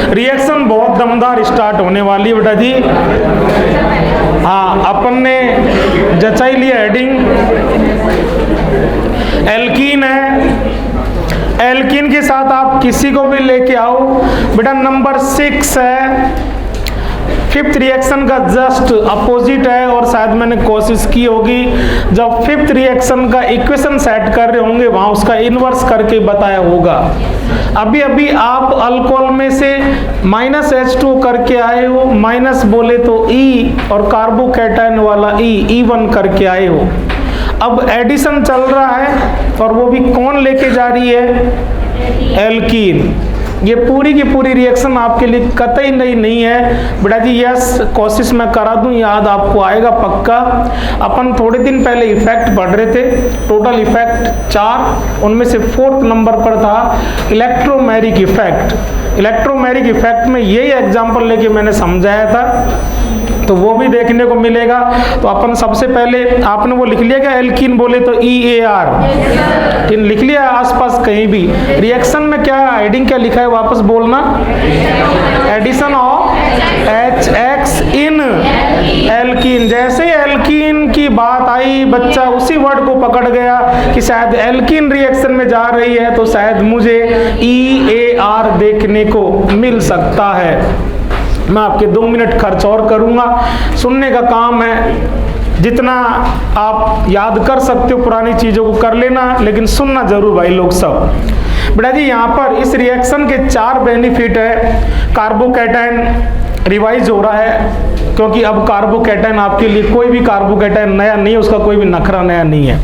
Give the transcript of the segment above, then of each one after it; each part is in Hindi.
रिएक्शन बहुत दमदार स्टार्ट होने वाली है बेटा जी। हाँ, अपन ने जचाई लिया हेडिंग, एल्कीन है। एल्कीन के साथ आप किसी को भी लेके आओ बेटा। नंबर 6 है, फिफ्थ रिएक्शन का जस्ट अपोजिट है, और शायद मैंने कोशिश की होगी जब फिफ्थ रिएक्शन का इक्वेशन सेट कर रहे होंगे वहां उसका इन्वर्स करके बताया होगा। अभी अभी आप अल्कोहल में से -H2 करके आए हो, माइनस बोले तो E, और कार्बोकैटायन वाला E1 करके आए हो। अब एडिशन चल रहा है और वो भी कौन लेके जा रही है? एल्कीन। ये पूरी की पूरी रिएक्शन आपके लिए कतई नहीं है बेटा जी। यस, कोशिश मैं करा दूं, याद आपको आएगा पक्का। अपन थोड़े दिन पहले इफेक्ट पढ़ रहे थे, टोटल इफेक्ट 4, उनमें से 4th नंबर पर था इलेक्ट्रोमेरिक इफेक्ट। इलेक्ट्रोमेरिक इफेक्ट में यही एग्जाम्पल लेके मैंने समझाया था, तो वो भी देखने को मिलेगा। तो अपन सबसे पहले, आपने वो लिख लिया क्या? एल्कीन बोले तो EAR लिख लिया आसपास कहीं भी। रिएक्शन में क्या हेडिंग क्या लिखा है वापस बोलना? Addition of HX in alkene. जैसे एल्कीन की बात आई, बच्चा उसी वर्ड को पकड़ गया कि शायद एल्कीन रिएक्शन में जा रही है, तो शायद मुझे EAR देखने को मिल सकता है। मैं आपके 2 मिनट खर्च और करूंगा, सुनने का काम है। जितना आप याद कर सकते हो पुरानी चीजों को कर लेना, लेकिन सुनना जरूर भाई लोग सब। बेटा जी यहाँ पर इस रिएक्शन के 4 बेनिफिट है। कार्बोकैटायन रिवाइज हो रहा है, क्योंकि अब कार्बोकैटायन आपके लिए कोई भी कार्बोकैटायन नया नहीं है, उसका कोई भी नखरा नया नहीं है।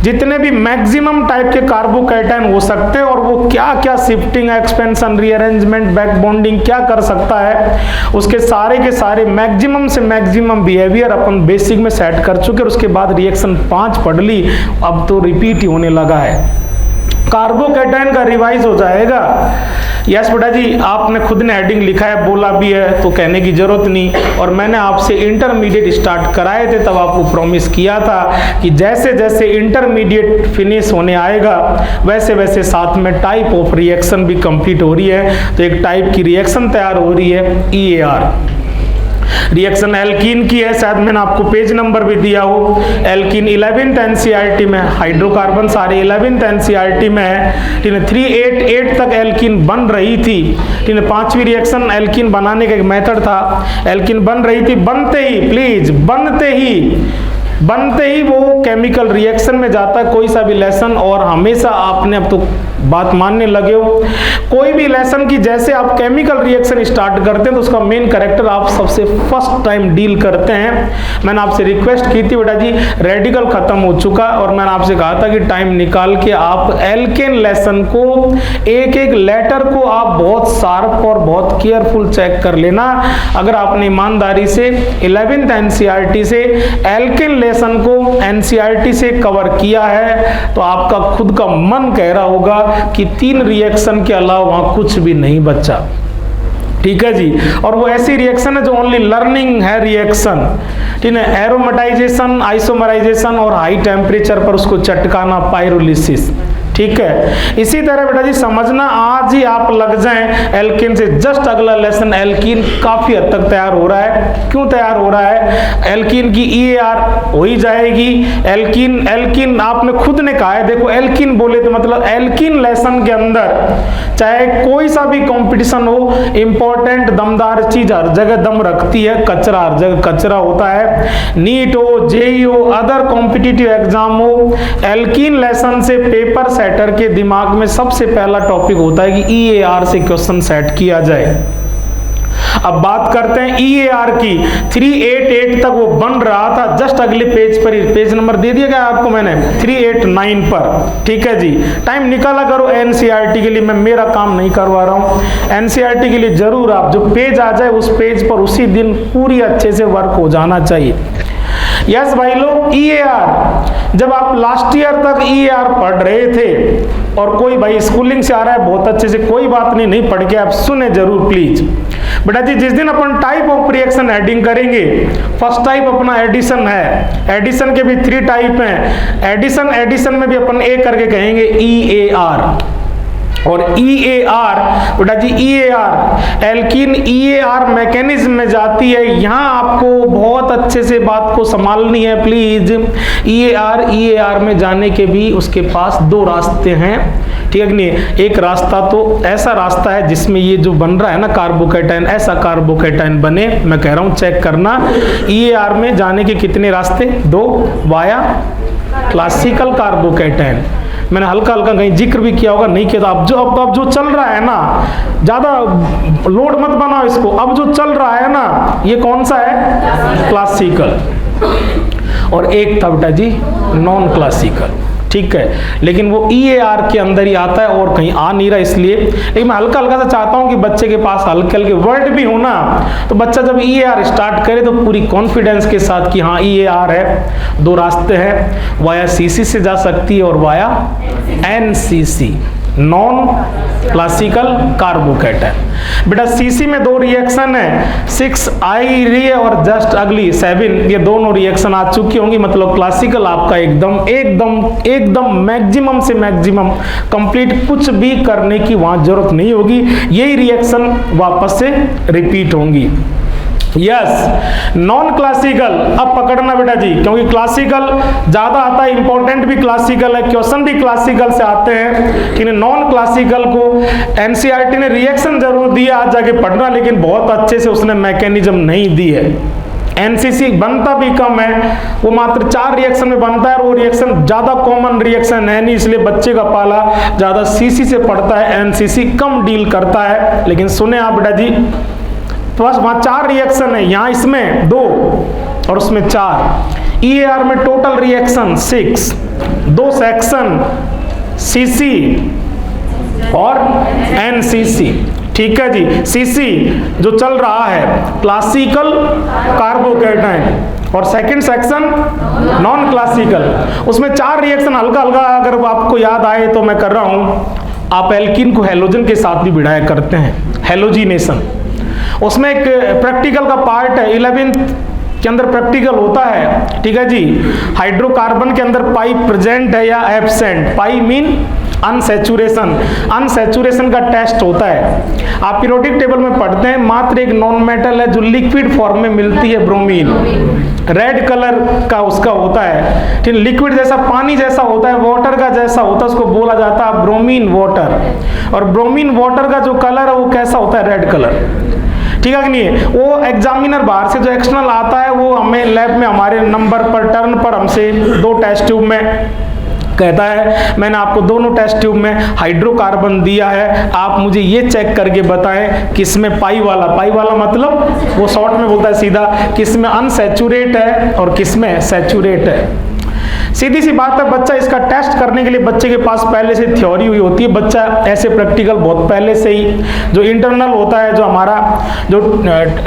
जितने भी मैक्सिमम टाइप के कार्बोकैटायन हो सकते हैं, और वो क्या क्या shifting, expansion, rearrangement, back bonding क्या कर सकता है, उसके सारे के सारे मैक्सिमम से मैक्सिमम बिहेवियर अपन बेसिक में सेट कर चुके। और उसके बाद रिएक्शन 5 पढ़ ली, अब तो रिपीट ही होने लगा है। कार्बोकैटायन का रिवाइज हो जाएगा। यस बेटा जी, आपने खुद ने हेडिंग लिखा है, बोला भी है, तो कहने की जरूरत नहीं। और मैंने आपसे इंटरमीडिएट स्टार्ट कराए थे, तब आपको प्रॉमिस किया था कि जैसे जैसे इंटरमीडिएट फिनिश होने आएगा वैसे वैसे साथ में टाइप ऑफ रिएक्शन भी कंप्लीट हो रही है। तो एक टाइप की रिएक्शन तैयार हो रही है, EAR रिएक्शन एल्कीन की है। शायद मैंने आपको पेज नंबर भी दिया हो। एल्कीन 11th NCERT में, हाइड्रोकार्बन सारे 11th NCERT में है। 388 तक एल्कीन बन रही थी। 5वीं रिएक्शन एल्कीन बनाने का एक मेथड था। एल्कीन बन रही थी, बनते ही वो केमिकल रिएक्शन में जाता है। कोई सा भी लेसन, और हमेशा आपने, अब तो बात मानने लगे हो, कोई भी लेसन की जैसे आप केमिकल रिएक्शन स्टार्ट करते हैं तो उसका मेन कैरेक्टर आप सबसे फर्स्ट टाइम डील करते हैं। मैंने आपसे रिक्वेस्ट की थी बेटा जी, रेडिकल खत्म हो चुका, और मैंने आपसे कहा था कि टाइम निकाल के आप एल्केन लेसन को, एक एक लेटर को आप बहुत शार्प और बहुत केयरफुल चेक कर लेना। अगर आपने ईमानदारी से 11th NCERT से एल्केन लेसन को NCERT से कवर किया है, तो आपका खुद का मन कह रहा होगा कि 3 रिएक्शन के अलावा वहां कुछ भी नहीं बचा। ठीक है जी। और वो ऐसी रिएक्शन है जो ओनली लर्निंग है रिएक्शन, ठीक है। एरोमेटाइजेशन, आइसोमराइजेशन और हाई टेम्परेचर पर उसको चटकाना, पाइरोलिसिस। ठीक है। इसी तरह बेटा जी समझना, आज ही आप लग जाएं एल्कीन से जस्ट अगला लेसन। एल्कीन काफी हद तक तैयार हो रहा है। क्यों तैयार हो रहा है? एल्कीन की EAR हो ही जाएगी। एल्कीन आपने खुद ने कहा है, देखो एल्कीन बोले तो मतलब एल्कीन लेसन के अंदर चाहे कोई सा भी कंपटीशन हो, इंपॉर्टेंट दमदार चीज हर जगह दम रखती है, कचरा हर जगह कचरा होता है। नीट हो, JEE हो, अदर कॉम्पिटिटिव एग्जाम हो, एल्कीन लेसन से पेपर सेटर के दिमाग में सबसे पहला टॉपिक होता है कि EAR से क्वेश्चन सेट किया जाए। अब बात करते हैं EAR की। 388 तक वो बन रहा था, जस्ट अगले पेज पर ही, पेज नंबर दे दिया गया आपको मैंने 389 पर। ठीक है जी। टाइम निकाला करो NCERT के लिए, मैं मेरा काम नहीं करवा रहा हूँ। NCERT के लिए जरूर आप जो पेज आ जाए उस पेज पर उसी दिन पूरी अच्छे से वर्क हो जाना चाहिए। यस भाई लोग, EAR जब आप लास्ट ईयर तक EAR पढ़ रहे थे, और कोई भाई स्कूलिंग से आ रहा है बहुत अच्छे से, कोई बात नहीं पढ़ के आप सुने जरूर प्लीज। बेटा जी जिस दिन अपन टाइप ऑफ रिएक्शन एडिंग करेंगे, फर्स्ट टाइप अपना एडिशन है। एडिशन के भी 3 टाइप हैं। एडिशन में भी अपन A करके कहेंगे EAR। और EAR बेटा जी, EAR एल्कीन EAR मैकेनिज्म में जाती है। यहाँ आपको बहुत अच्छे से बात को संभालनी है प्लीज। EAR में जाने के भी उसके पास दो रास्ते हैं, ठीक है नहीं। एक रास्ता तो ऐसा रास्ता है जिसमें ये जो बन रहा है ना कार्बोकैटायन, ऐसा कार्बोकैटायन बने। मैं कह रहा हूँ चेक करना, EAR में जाने के कितने रास्ते, दो, वाया क्लासिकल कार्बोकैटायन। मैंने हल्का हल्का कहीं जिक्र भी किया होगा, नहीं किया था। अब जो चल रहा है ना, ज्यादा लोड मत बनाओ इसको, अब जो चल रहा है ना ये कौन सा है, क्लासिकल। और एक था बेटा जी नॉन क्लासिकल, ठीक है। लेकिन वो EAR के अंदर ही आता है और कहीं आ नहीं रहा, इसलिए। लेकिन मैं हल्का हल्का सा चाहता हूं कि बच्चे के पास हल्के हल्के वर्ड भी हो ना, तो बच्चा जब EAR स्टार्ट करे तो पूरी कॉन्फिडेंस के साथ कि हाँ EAR है। दो रास्ते हैं, वाया CC से जा सकती है और via NCC, non classical carbocation. बेटा CC में दो रिएक्शन है, 6I और जस्ट अगली 7, ये दोनों रिएक्शन आ चुकी होंगी। मतलब क्लासिकल आपका एकदम मैक्सिमम से मैक्सिमम कंप्लीट, कुछ भी करने की वहां जरूरत नहीं होगी। यही रिएक्शन वापस से रिपीट होंगी। यस, नॉन क्लासिकल अब पकड़ना बेटा जी, क्योंकि क्लासिकल ज्यादा आता है, इंपॉर्टेंट भी क्लासिकल है, क्वेश्चन भी क्लासिकल से आते हैं। कि नॉन क्लासिकल को NCERT ने रिएक्शन जरूर दिया, आज जाके पढ़ना, लेकिन बहुत अच्छे से उसने मैकेनिज्म नहीं दी है। NCC बनता भी कम है, वो मात्र 4 रिएक्शन में बनता है, और वो रिएक्शन ज्यादा कॉमन रिएक्शन है नहीं, इसलिए बच्चे का पाला ज्यादा CC से पड़ता है, NCC कम डील करता है। लेकिन सुने आप बेटा जी, तो बस वहां 4 रिएक्शन है, यहां इसमें 2 और उसमें 4। EAR में टोटल रिएक्शन 6, 2 सेक्शन CC और NCC, ठीक है जी। CC जो चल रहा है क्लासिकल कार्बोकैटायन और सेकंड सेक्शन नॉन क्लासिकल, उसमें 4 रिएक्शन। हल्का हल्का अगर आपको याद आए तो मैं कर रहा हूं, आप एल्कीन को हेलोजन के साथ भी भिड़ाया करते हैं, हेलोजिनेशन। उसमें एक प्रैक्टिकल का पार्ट है, 11th के अंदर प्रैक्टिकल होता है, ठीक है जी। हाइड्रोकार्बन के अंदर पाई प्रेजेंट है या एब्सेंट, पाई मीन अनसैचुरेशन, अनसैचुरेशन का टेस्ट होता है। आप पीरियोडिक टेबल में पढ़ते हैं, मात्र एक नॉन मेटल है जो लिक्विड फॉर्म में मिलती है, ब्रोमीन, रेड कलर का उसका होता है, ठीक, लिक्विड जैसा, पानी जैसा होता है, वाटर का जैसा होता है, उसको बोला जाता है ब्रोमीन वाटर। और ब्रोमीन वाटर का जो कलर है वो कैसा होता है, रेड कलर, ठीक है कि नहीं है। वो एग्जामिनर बाहर से जो एक्सटर्नल आता है वो हमें लैब में हमारे नंबर पर, टर्न पर हमसे 2 टेस्ट ट्यूब में कहता है, मैंने आपको दोनों टेस्ट ट्यूब में हाइड्रोकार्बन दिया है, आप मुझे ये चेक करके बताएं किसमें पाई वाला मतलब वो शॉर्ट में बोलता है सीधा, किसमें अनसैचुरेट है और किसमें सैचुरेट है। सीधी सी बात है, बच्चा इसका टेस्ट करने के लिए बच्चे के पास पहले से थ्योरी हुई होती है। बच्चा ऐसे प्रैक्टिकल बहुत पहले से ही, जो इंटरनल होता है, जो हमारा जो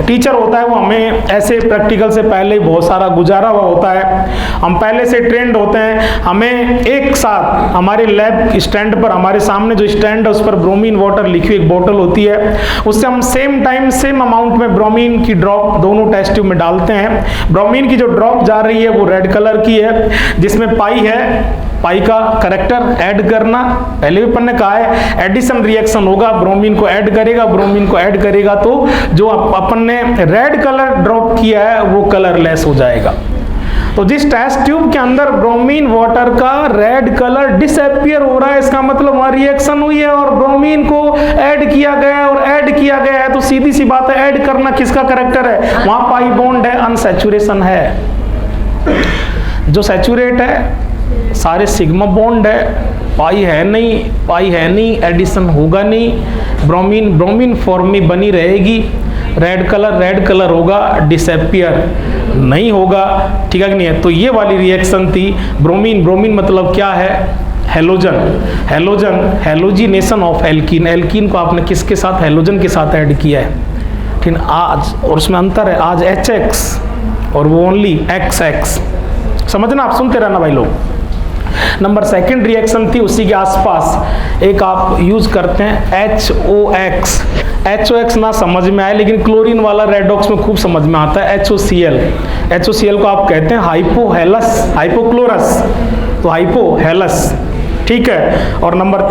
टीचर होता है वो हमें ऐसे प्रैक्टिकल से पहले ही बहुत सारा गुजारा हुआ होता है। हम पहले से ट्रेंड होते हैं, हमें एक साथ हमारे लैब स्टैंड पर, हमारे सामने जो स्टैंड है उस पर ब्रोमीन वाटर लिखी एक बोतल होती है, उससे हम सेम टाइम सेम अमाउंट में ब्रोमीन की ड्रॉप दोनों टेस्ट ट्यूब में डालते हैं। ब्रोमीन की जो ड्रॉप जा रही है वो रेड कलर की है, जिसमें पाई है, पाई का करेक्टर ऐड करना, पहले भी अपन ने कहा है एडिशन रिएक्शन होगा, ब्रोमीन को ऐड करेगा तो जो अपन ने रेड कलर ड्रॉप किया है वो कलरलेस हो जाएगा। तो जिस टेस्ट ट्यूब के अंदर ब्रोमीन वाटर का रेड कलर डिसअपियर हो रहा है, इसका मतलब वहां रिएक्शन हुई है और ब्रोमीन को ऐड किया गया है, और ऐड किया गया है तो सीधी सी बात है, ऐड करना किसका करेक्टर है, वहां पाई बॉन्ड है, अनसैचुरेशन है। जो सैचुरेट है सारे सिग्मा बॉन्ड है, पाई है नहीं, एडिशन होगा नहीं, ब्रोमीन फॉर्म में बनी रहेगी, रेड कलर होगा, डिसअपियर नहीं होगा, ठीक है कि नहीं है। तो ये वाली रिएक्शन थी ब्रोमीन मतलब क्या है, हेलोजिनेशन ऑफ एल्कीन। एल्कीन को आपने किसके साथ, हेलोजन के साथ ऐड किया है, ठीक है। आज और उसमें अंतर है, आज HX और वो ओनली XX, समझना, आप सुनते रहना भाई लोग। नंबर सेकंड रिएक्शन थी उसी के आसपास, एक आप यूज करते हैं HOX ना समझ में आए, लेकिन क्लोरीन वाला रेडॉक्स में खूब समझ में आता है, HOCl को आप कहते हैं हाइपोक्लोरस, तो हाइपोहेलस, ठीक है। और नंबर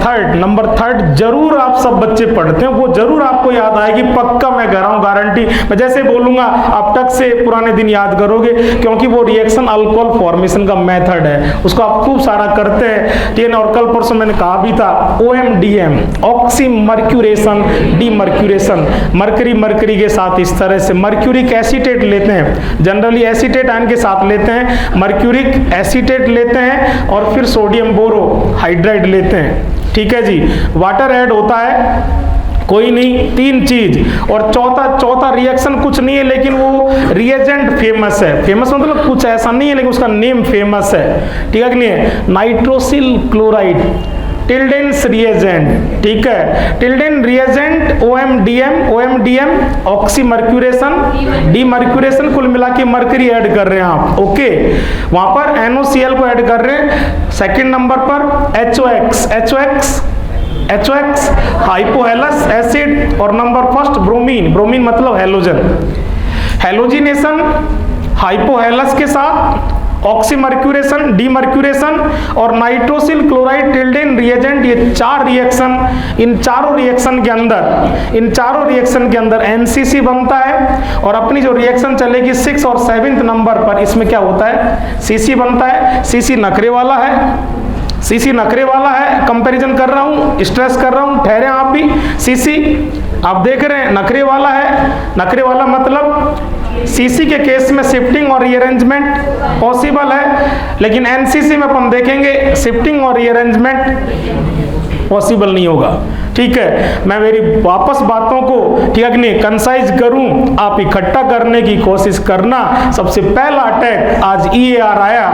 थर्ड जरूर आप सब बच्चे पढ़ते हैं, वो जरूर आपको याद आएगी, पक्का मैं कह रहा हूं, गारंटी। मैं जैसे बोलूंगा आप टक से पुराने दिन याद करोगे, क्योंकि वो रिएक्शन अल्कोहल फॉर्मेशन का मेथड है, उसको आप खूब सारा करते हैं। ठीक है। और कल परसों मैंने कहा भी था OMDM, oxy mercuration demercuration, mercury के साथ इस तरह से मर्क्यूरिक एसीटेट लेते हैं, जनरली एसीटेट आयन के साथ लेते हैं, मर्क्यूरिक एसीटेट लेते हैं और फिर सोडियम बोरो हाइड्राइड लेते हैं। ठीक है जी। वाटर ऐड होता है, कोई नहीं, 3 चीज। और चौथा रिएक्शन कुछ नहीं है, लेकिन वो रिएजेंट फेमस है। फेमस मतलब कुछ ऐसा नहीं है, लेकिन उसका नेम फेमस है। ठीक है कि नहीं है? Nitrosyl chloride, Tilden's reagent. ठीक है। Tilden reagent OMDM oxy mercuration demercuration, कुल मिला के मरकरी ऐड कर रहे हैं आप। ओके। वहां पर NOCl को ऐड कर रहे हैं। सेकंड नंबर पर HOX हाइपोहेलस एसिड। और नंबर फर्स्ट ब्रोमीन मतलब हेलोजन, हेलोजिनेशन हाइपोहेलस के साथ, ऑक्सीमर्क्यूरेशन डीमर्क्यूरेशन और नाइट्रोसिल क्लोराइड टिल्डेन रिएजेंट, ये 4 रिएक्शन। इन चारों रिएक्शन के अंदर NCC बनता है। और अपनी जो रिएक्शन चलेगी 6 और 7 नंबर पर, इसमें क्या होता है? CC बनता है। CC नखरे वाला है, कंपैरिजन कर रहा हूं, स्ट्रेस कर रहा हूं, ठहरे आप भी। CC आप देख रहे हैं नखरे वाला है, नखरे वाला मतलब CC के केस में शिफ्टिंग और रीअरेंजमेंट पॉसिबल है, लेकिन NCC में अपन देखेंगे शिफ्टिंग और रीअरेंजमेंट पॉसिबल नहीं होगा। ठीक है। मैं मेरी वापस बातों को, ठीक है कि नहीं, कंसाइज करूं, आप इकट्ठा करने की कोशिश करना। सबसे पहला अटैक आज EAR आया,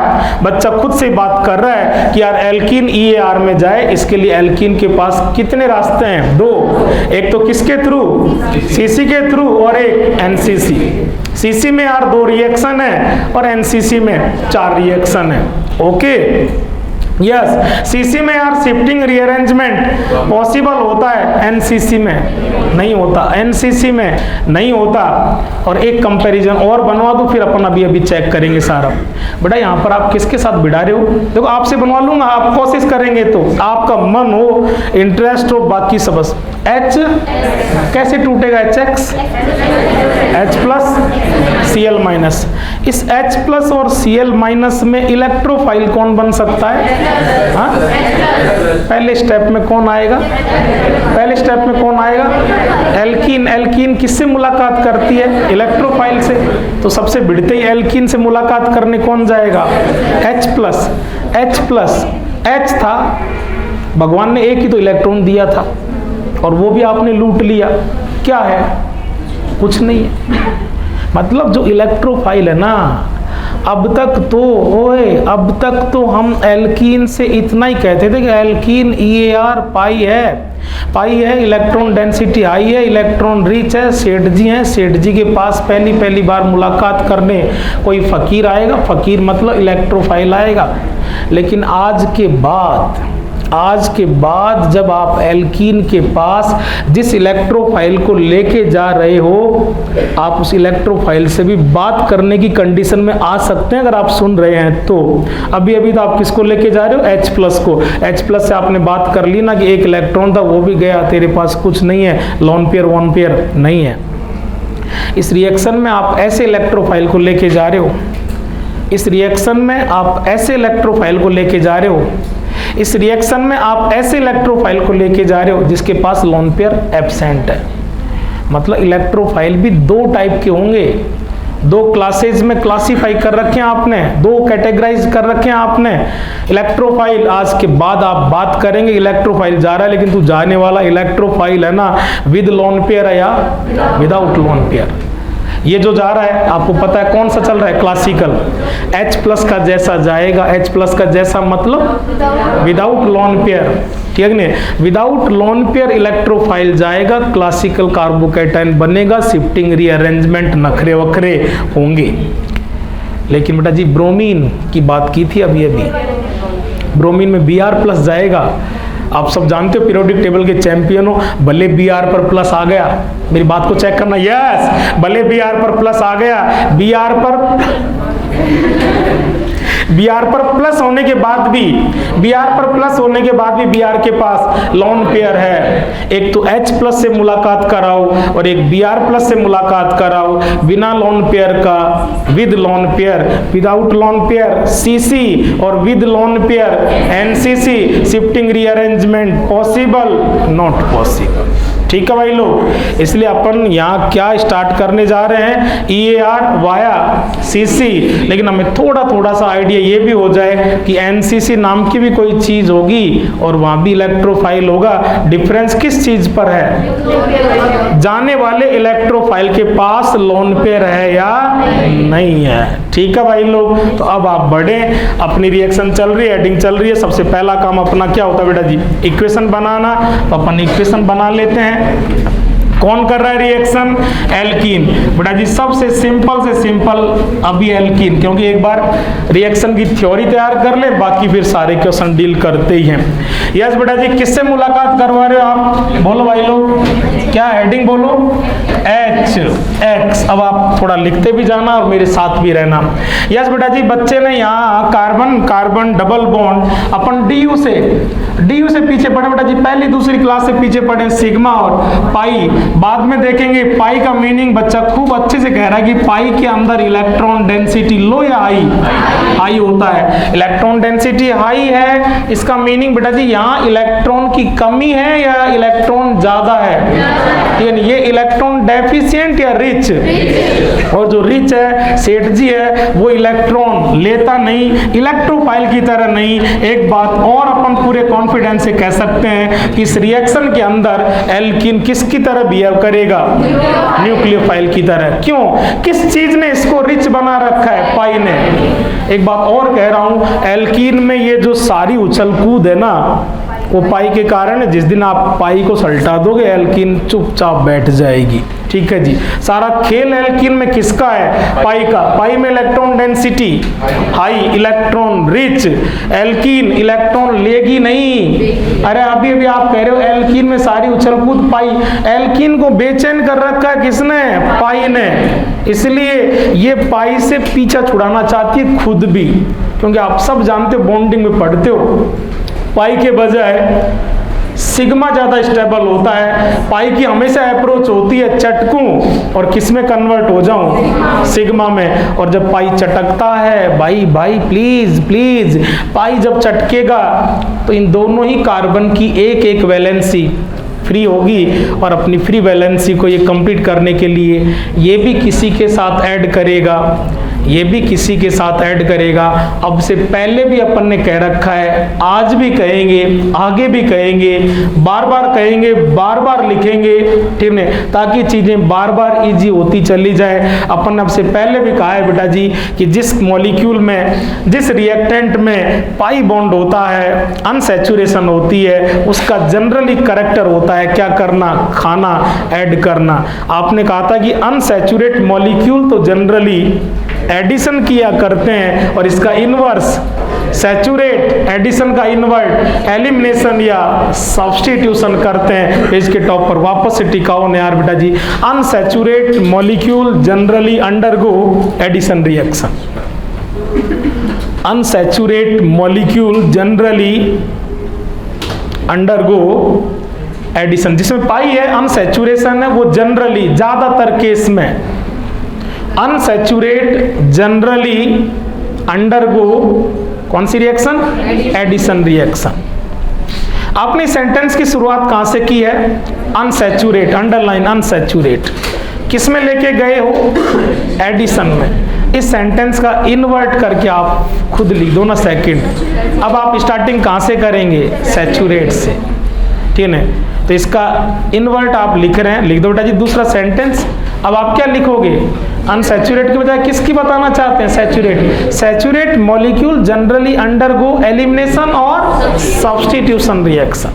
बच्चा खुद से बात कर रहा है कि यार एल्कीन EAR में जाए, इसके लिए एल्कीन के पास कितने रास्ते हैं? 2। एक तो किसके थ्रू? CC के थ्रू, और एक NCC। CC में यार 2 रिएक्शन है और NCC में 4 रिएक्शन है। ओके। यस। CC में यार शिफ्टिंग रीअरेंजमेंट पॉसिबल होता है, NCC में नहीं होता, NCC में नहीं होता। और एक कंपैरिजन और बनवा दो, फिर अपन अभी चेक करेंगे सारा। बेटा यहाँ पर आप किसके साथ बिड़ा रहे हो? देखो आपसे बनवा लूंगा, आप कोशिश करेंगे तो, आपका मन हो, इंटरेस्ट हो, बाकी सब बस। H कैसे टूटेगा? HX H+ Cl-। इस H+ और Cl- में इलेक्ट्रोफाइल कौन बन सकता है? हाँ? पहले स्टेप में कौन आएगा? एल्कीन किससे मुलाकात करती है? इलेक्ट्रोफाइल से। तो सबसे भिड़ते ही एल्कीन से मुलाकात करने कौन जाएगा? H था, भगवान ने एक ही तो इलेक्ट्रॉन दिया था और वो भी आपने लूट लिया। क्या है? कुछ नहीं है। मतलब जो इलेक्ट्रोफाइल है ना, अब तक तो हम एल्कीन से इतना ही कहते थे कि एल्कीन EAR पाई है, इलेक्ट्रॉन डेंसिटी हाई है, इलेक्ट्रॉन रिच है, सेठ जी के पास पहली बार मुलाकात करने कोई फकीर आएगा, फकीर मतलब इलेक्ट्रोफाइल आएगा। लेकिन आज के बाद जब आप एल्कीन के पास जिस इलेक्ट्रोफाइल को लेके जा रहे हो, आप उस इलेक्ट्रोफाइल से भी बात करने की कंडीशन में आ सकते हैं, अगर आप सुन रहे हैं तो। अभी तो आप किसको लेके जा रहे हो? H+ को। H+ से आपने बात कर ली ना कि एक इलेक्ट्रॉन था, वो भी गया, तेरे पास कुछ नहीं है, लोन पेयर 1 पेयर नहीं है। इस रिएक्शन में आप ऐसे इलेक्ट्रोफाइल को लेके जा रहे हो, जिसके पास लोन पेयर एब्सेंट है। मतलब इलेक्ट्रोफाइल भी 2 टाइप के होंगे, 2 क्लासेज में क्लासीफाई कर रखे हैं आपने, 2 कैटेगराइज कर रखे हैं आपने। इलेक्ट्रोफाइल आज के बाद आप बात करेंगे, इलेक्ट्रोफाइल जा रहा है, लेकिन तू जाने वाला इलेक्ट्रोफाइल है ना, विद लोन पेयर है या विदाउट लोन पेयर। ये जो जा रहा है आपको पता है कौन सा चल रहा है? क्लासिकल। H+ का जैसा जाएगा, H+ का जैसा मतलब विदाउट लोन पेयर, ठीक है? विदाउट लोन पेयर इलेक्ट्रोफाइल जाएगा, क्लासिकल कार्बोकैटायन बनेगा, शिफ्टिंग रीअरेंजमेंट नखरे वखरे होंगे। लेकिन बेटा जी ब्रोमीन की बात की थी अभी, ब्रोमीन में Br+ जाएगा। आप सब जानते हो, पीरियोडिक टेबल के चैंपियन हो, भले Br पर प्लस आ गया, मेरी बात को चेक करना, यस, भले Br पर प्लस आ गया, Br पर Br पर प्लस होने के बाद भी Br के पास लोन पेयर है। एक तो H प्लस से मुलाकात कराओ और एक Br प्लस से मुलाकात कराओ, बिना लोन पेयर का with lone pair, without lone pair CC और with lone pair NCC, shifting rearrangement possible not possible. ठीक है भाई लोग, इसलिए अपन यहाँ क्या स्टार्ट करने जा रहे हैं EAR वाया CC, लेकिन हमें थोड़ा सा आइडिया ये भी हो जाए कि NCC नाम की भी कोई चीज होगी और वहां भी इलेक्ट्रोफाइल होगा। डिफरेंस किस चीज पर है? जाने वाले इलेक्ट्रोफाइल के पास लोन पेयर है या नहीं है। ठीक है भाई लोग, तो अब आप बढ़े, अपनी रिएक्शन चल रही है, हेडिंग चल रही है। सबसे पहला काम अपना क्या होता है बेटा जी? इक्वेशन बनाना। तो अपन इक्वेशन बना लेते हैं। कौन कर रहा है रिएक्शन? एल्कीन। बेटा जी सबसे सिंपल अभी एल्कीन, क्योंकि एक बार रिएक्शन की थ्योरी तैयार कर ले, बाकी फिर सारे क्वेश्चन डील करते ही हैं। यस बेटा जी, किससे मुलाकात करवा रहे हो आप? बोलो भाई लोग, क्या हेडिंग बोलो? HX। अब आप थोड़ा लिखते भी जाना और मेरे साथ भी रहना। यस बेटा जी, बच्चे ने यहाँ कार्बन डबल बॉन्ड अपन DU से पीछे पढ़े बेटा जी, पहली दूसरी क्लास से पीछे पढ़े सिग्मा और पाई। बाद में देखेंगे पाई का मीनिंग बच्चा खूब अच्छे से कह रहा है कि पाई के अंदर इलेक्ट्रॉन डेंसिटी लो या हाई होता है। इलेक्ट्रॉन डेंसिटी हाई है, इसका मीनिंग बेटा जी यहाँ इलेक्ट्रॉन की कमी है या इलेक्ट्रॉन ज्यादा है? यानी ये इलेक्ट्रॉन डेफिशिएंट या रिच? और जो रिच है सेठ जी है वो इलेक्ट्रॉन लेता नहीं, इलेक्ट्रोफाइल की तरह नहीं। एक बात और अपन पूरे कॉन्फिडेंस से कह सकते हैं कि इस रिएक्शन के अंदर एल्कीन किसकी तरह बिहेव करेगा? न्यूक्लियोफाइल की तरह। क्यों? किस चीज ने इसको रिच बना रखा है? पाई ने। एक बात और कह रहा हूं, एल्कीन में ये जो सारी उछल कूद है ना, वो पाई के कारण है। जिस दिन आप पाई को सल्टा दोगे एल्कीन चुपचाप बैठ जाएगी। ठीक है जी, सारा खेल एल्कीन में किसका है? पाई का। पाई में electron density high, electron rich. Alkene electron लेगी नहीं। अरे अभी आप कह रहे हो एल्कीन में सारी उछल कूद पाई। एल्कीन को बेचैन कर रखा है किसने? पाई ने। इसलिए ये पाई से पीछा छुड़ाना चाहती है खुद भी, क्योंकि आप सब जानते हो, बॉन्डिंग में पढ़ते हो, पाई के बजाय सिग्मा ज्यादा स्टेबल होता है। पाई की हमेशा अप्रोच होती है चटकूं और किस में कन्वर्ट हो जाऊं? सिग्मा में। और जब पाई चटकता है, भाई प्लीज, पाई जब चटकेगा तो इन दोनों ही कार्बन की एक वैलेंसी फ्री होगी और अपनी फ्री वैलेंसी को ये कंप्लीट करने के लिए ये भी किसी के साथ ऐड करेगा, ये भी किसी के साथ ऐड करेगा। अब से पहले भी अपन ने कह रखा है, आज भी कहेंगे, आगे भी कहेंगे, बार बार कहेंगे, बार बार लिखेंगे, ठीक है, ताकि चीजें बार बार इजी होती चली जाए। अपन ने अब से पहले भी कहा है बेटा जी कि जिस मॉलिक्यूल में, जिस रिएक्टेंट में पाई बॉन्ड होता है, अनसैचुरेशन होती है, उसका जनरली करेक्टर होता है क्या करना? खाना ऐड करना। आपने कहा था कि अनसैचुरेट मॉलिक्यूल तो जनरली एडिशन किया करते हैं और इसका इनवर्स सैचुरेट, एडिशन का इन्वर्ट एलिमिनेशन या सब्स्टिट्यूशन करते हैं। पेज के टॉप पर वापस से टिकाओ ने यार बेटा जी, unsaturate molecule generally undergo addition reaction. Unsaturate molecule generally undergo addition. जिसमें पाई है अनसैचुरेशन है, वो जनरली ज्यादातर केस में अनसैचुरेट जनरली अंडरगो कौन सी रिएक्शन? Addition reaction. आपने सेंटेंस की शुरुआत कहां से की है? Unsaturate, underline unsaturate. किस में लेके गए हो? एडिशन में। इस सेंटेंस का इन्वर्ट करके आप खुद लिख दो ना सेकंड। अब आप स्टार्टिंग कहां से करेंगे? सैचुरेट से, ठीक है। तो इसका इन्वर्ट आप लिख रहे हैं, लिख दो बेटा जी दूसरा सेंटेंस। अब आप क्या लिखोगे? अनसैचुरेट के बजाय किसकी बताना चाहते हैं? Saturate. Saturate molecule generally undergo elimination और सब्स्टिट्यूशन रिएक्शन,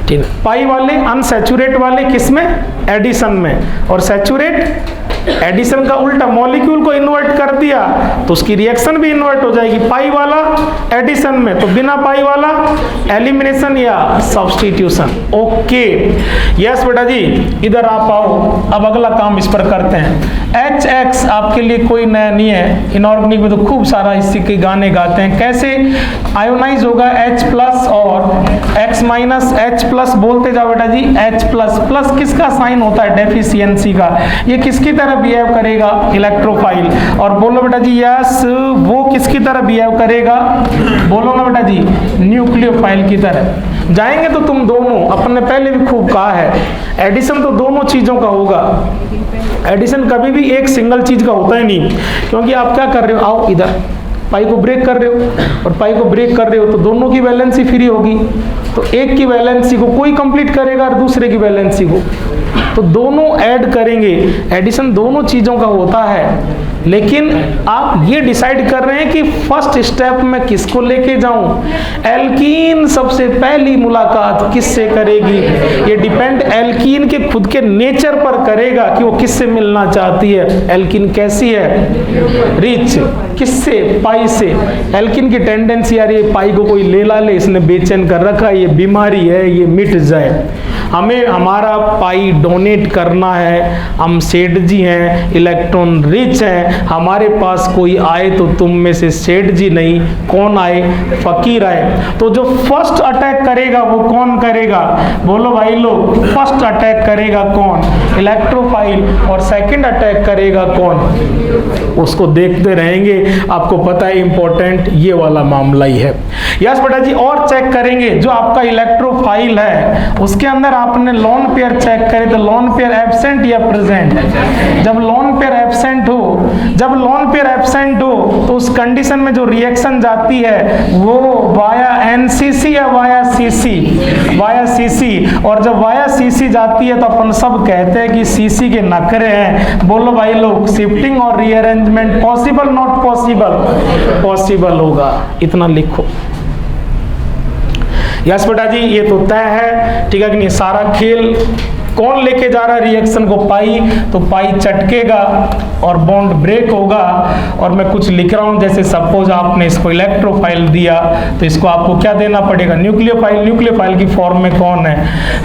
ठीक है। पाई वाले, अनसैचुरेट वाले किस में? एडिशन में। और सैचुरेट एडिशन का उल्टा, मॉलिक्यूल को इन्वर्ट कर दिया तो उसकी रिएक्शन भी इन्वर्ट हो जाएगी। पाई वाला एडिशन में, तो बिना पाई वाला एलिमिनेशन या सब्स्टिट्यूशन। ओके यस बेटा जी, इधर आप आओ। अब अगला काम इस पर करते हैं। HX आपके लिए कोई नया नहीं है, इनऑर्गेनिक में तो खूब सारा इसी के गाने गाते हैं। कैसे आयोनाइज होगा H+ और X- H+ बोलते जाओ बेटा जी। H++ किसका साइन होता है? डेफिशिएंसी का। ये किसकी तरह बिहेव करेगा? इलेक्ट्रोफाइल। और बोलो बेटा जी यस, वो किसकी तरह बिहेव करेगा? बोलो ना बेटा जी, न्यूक्लियोफाइल की तरह। जाएंगे तो तुम दोनों, अपने पहले भी खूब कहा है, एडिशन तो दोनों चीजों का होगा। एडिशन कभी भी एक सिंगल चीज का होता ही नहीं, क्योंकि आप क्या कर रहे हो, आओ इधर, पाई को ब्रेक कर रहे हो और पाई को ब्रेक कर रहे हो, तो दोनों की वैलेंसी फ्री होगी। तो एक की वैलेंसी को कोई कंप्लीट करेगा और दूसरे की वैलेंसी को, तो दोनों ऐड करेंगे। एडिशन दोनों चीजों का होता है, लेकिन आप ये डिसाइड कर रहे हैं कि फर्स्ट स्टेप में किसको लेके जाऊं। एल्कीन सबसे पहली मुलाकात किससे करेगी? ये डिपेंड एल्कीन के खुद के नेचर पर करेगा कि वो किससे मिलना चाहती है। एल्कीन कैसी है? रिच। किससे? पाई से। एल्कीन की टेंडेंसी यार, ये पाई को कोई ले ला ले, इसने बेचैन कर रखा है, ये बीमारी है, ये मिट जाए। हमें हमारा पाई डोनेट करना है, हम सेठ जी हैं, इलेक्ट्रॉन रिच हैं, हमारे पास कोई आए तो तुम में से सेठ जी नहीं, कौन आए? फकीर आए। तो जो फर्स्ट अटैक करेगा वो कौन करेगा? बोलो भाई लोग, फर्स्ट अटैक करेगा कौन? इलेक्ट्रोफाइल। और सेकंड अटैक करेगा कौन? उसको देखते रहेंगे। आपको पता है इंपॉर्टेंट ये वाला मामला ही है। यस बेटा जी, और चेक करेंगे जो आपका इलेक्ट्रोफाइल है उसके अंदर आपने लोन पेयर चेक करे तो लोन पेयर एब्सेंट या प्रेजेंट? जब लोन पेयर एब्सेंट हो, जब लोन पेयर एब्सेंट हो तो उस कंडीशन में जो रिएक्शन जाती है वो वाया NCC या वाया CC? Via CC। और जब वाया CC जाती है तो अपन सब कहते हैं कि CC के नखरे हैं। बोलो भाई लोग, शिफ्टिंग और rearrangement possible not possible? Possible होगा, इतना लिखो। यस बेटा जी, ये तो तय है, ठीक है कि नहीं? सारा खेल कौन लेके जा रहा है रिएक्शन को? पाई। तो पाई चटकेगा और बॉन्ड ब्रेक होगा। और मैं कुछ लिख रहा हूं, जैसे सपोज आपने इसको इलेक्ट्रोफाइल दिया तो इसको आपको क्या देना पड़ेगा? न्यूक्लियोफाइल। न्यूक्लियोफाइल की फॉर्म में कौन है?